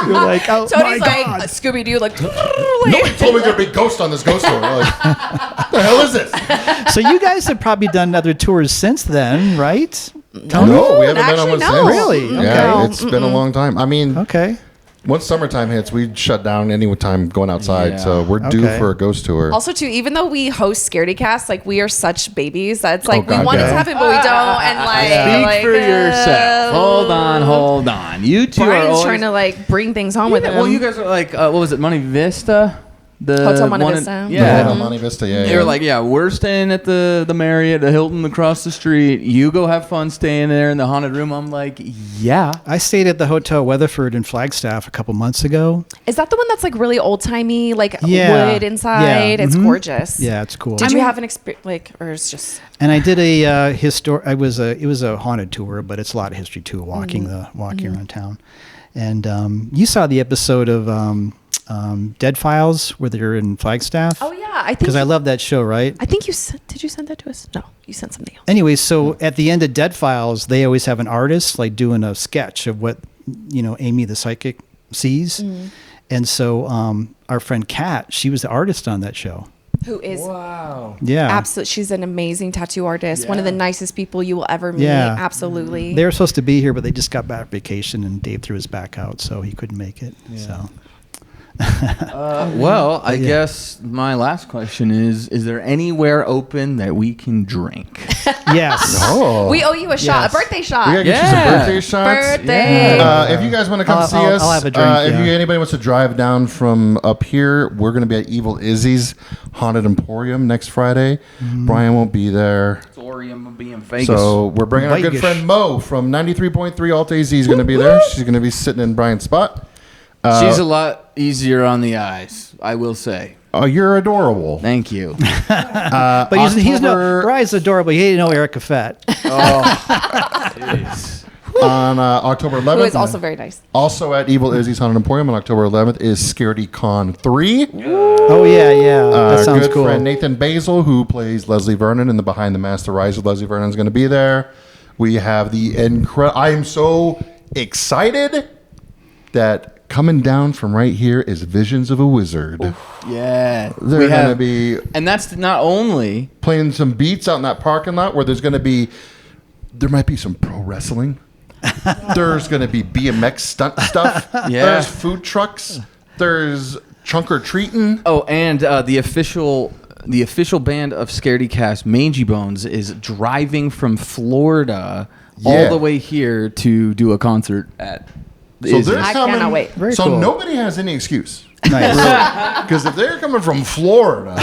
You're like, oh, Tony's my like, God. Scooby-Doo, Nobody told me there'd be ghosts on this ghost tour. Like, what the hell is this? So you guys have probably done other tours since then, right? No, we haven't been on one since. Really? Yeah, Okay. it's been a long time. I mean, okay. Once summertime hits, we shut down any time going outside. Yeah. So we're due for a ghost tour. Also, too, even though we host Scaredycast, we are such babies that it's we want it to happen, but we don't. And speak for yourself. Hold on. You two Brian's are always trying to bring things home with him. Well, you guys are what was it, Monte Vista? The Hotel Monte Vista. Hotel Monte Vista, They were like, we're staying at the Marriott, the Hilton across the street. You go have fun staying there in the haunted room. I'm like, yeah. I stayed at the Hotel Weatherford in Flagstaff a couple months ago. Is that the one that's really old-timey, wood inside? Yeah. It's gorgeous. Yeah, it's cool. Did you have an experience, or it's just... And I did it was a haunted tour, but it's a lot of history too, walking around town. And you saw the episode of... Dead Files, where they're in Flagstaff. Oh yeah, I think because I love that show, right? I think did you send that to us? No, you sent something else. Anyway, so at the end of Dead Files, they always have an artist doing a sketch of what Amy the psychic sees, and so our friend Kat, she was the artist on that show. Who is absolutely? She's an amazing tattoo artist. One of the nicest people you will ever meet. Yeah, absolutely. They were supposed to be here, but they just got back vacation, and Dave threw his back out, so he couldn't make it. Yeah. So. I guess my last question is there anywhere open that we can drink? Yes. No. We owe you a shot, a birthday shot. We gotta get you some birthday shots. Birthday. If you guys want to come see us, I'll have a drink, if anybody wants to drive down from up here, we're going to be at Evil Izzy's Haunted Emporium next Friday. Brian won't be there. Emporium will be in Vegas. So we're bringing our good friend Mo from 93.3 Alt AZ is going to be there. She's going to be sitting in Brian's spot. She's a lot easier on the eyes, I will say. Oh, you're adorable. Thank you. But he's Brian's adorable. He didn't know Erica Fett. Jeez. On October 11th. Who is also very nice. Also at Evil Izzy's Haunted Emporium on October 11th is Scaredy Con 3. Oh, yeah. That sounds good cool. Friend Nathan Basil, who plays Leslie Vernon in the Behind the Mask, The Rise of Leslie Vernon, is going to be there. We have the I am so excited that coming down from right here is Visions of a Wizard. Yeah. They're going to be... And that's not only... playing some beats out in that parking lot where there might be some pro wrestling. There's going to be BMX stunt stuff. Yeah. There's food trucks. There's trunk or treating. Oh, and the official band of Scaredycast, Mangy Bones, is driving from Florida all the way here to do a concert at So they're I coming. cannot wait. Very So cool. nobody has any excuse. Nice. Because if they're coming from Florida,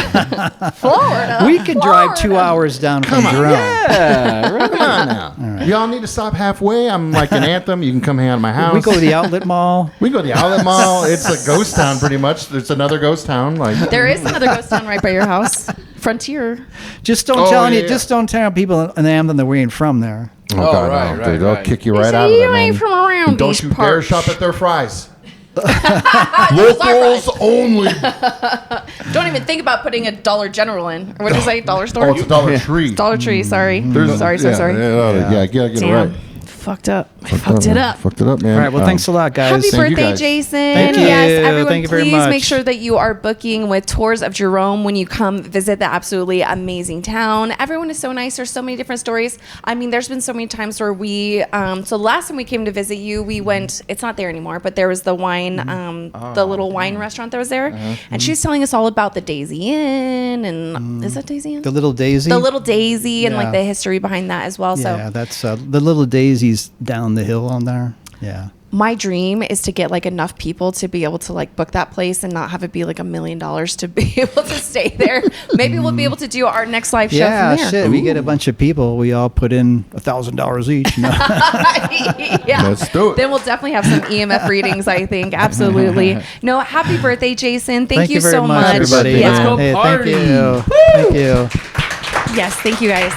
We could drive 2 hours down from Jerome. Yeah, right. come on now. Y'all need to stop halfway. I'm like an Anthem. You can come hang out at my house. We go to the outlet mall. We go to the outlet mall. It's a ghost town, pretty much. It's another ghost town. Like There is another ghost town right by your house. Frontier. Just don't tell people in Amden that we ain't from there. Oh, God, right, no. right, They'll right. kick you right Say out of you there, ain't man. from around And don't these you dare parts. shop at their fries. Locals only. Don't even think about putting a Dollar General in. Or what did you say? Dollar store? Oh, it's a Dollar Tree. Dollar Tree, sorry. Sorry. Yeah, get it Damn. right. Fucked up. Fucked it up. Fucked it up, man. All right. Well, thanks a lot, guys. Happy Thank you, birthday, guys. Jason. Thank you. Yes, everyone, Thank you very please much. make sure that you are booking with Tours of Jerome when you come visit the absolutely amazing town. Everyone is so nice. There's so many different stories. I mean, there's been so many times where we, so the last time we came to visit you, we went, it's not there anymore, but there was the wine, the little wine restaurant that was there. And she's telling us all about the Daisy Inn and, is that Daisy Inn? The Little Daisy. The Little Daisy and Yeah. like the history behind that as well. Yeah, So that's the Little Daisy's down the hill on there. Yeah. my dream is to get like enough people to be able to like book that place and not have it be like $1 million to be able to stay there. Maybe we'll be able to do our next live show Yeah, from there. shit. We get a bunch of people. We all put in $1,000 each. You know? Yeah. Let's do it. Then we'll definitely have some EMF readings, I think. Absolutely. No, happy birthday, Jason. Thank you very so much, everybody. Yeah. Let's go Hey, party. Thank you. Thank you. Yes, thank you guys.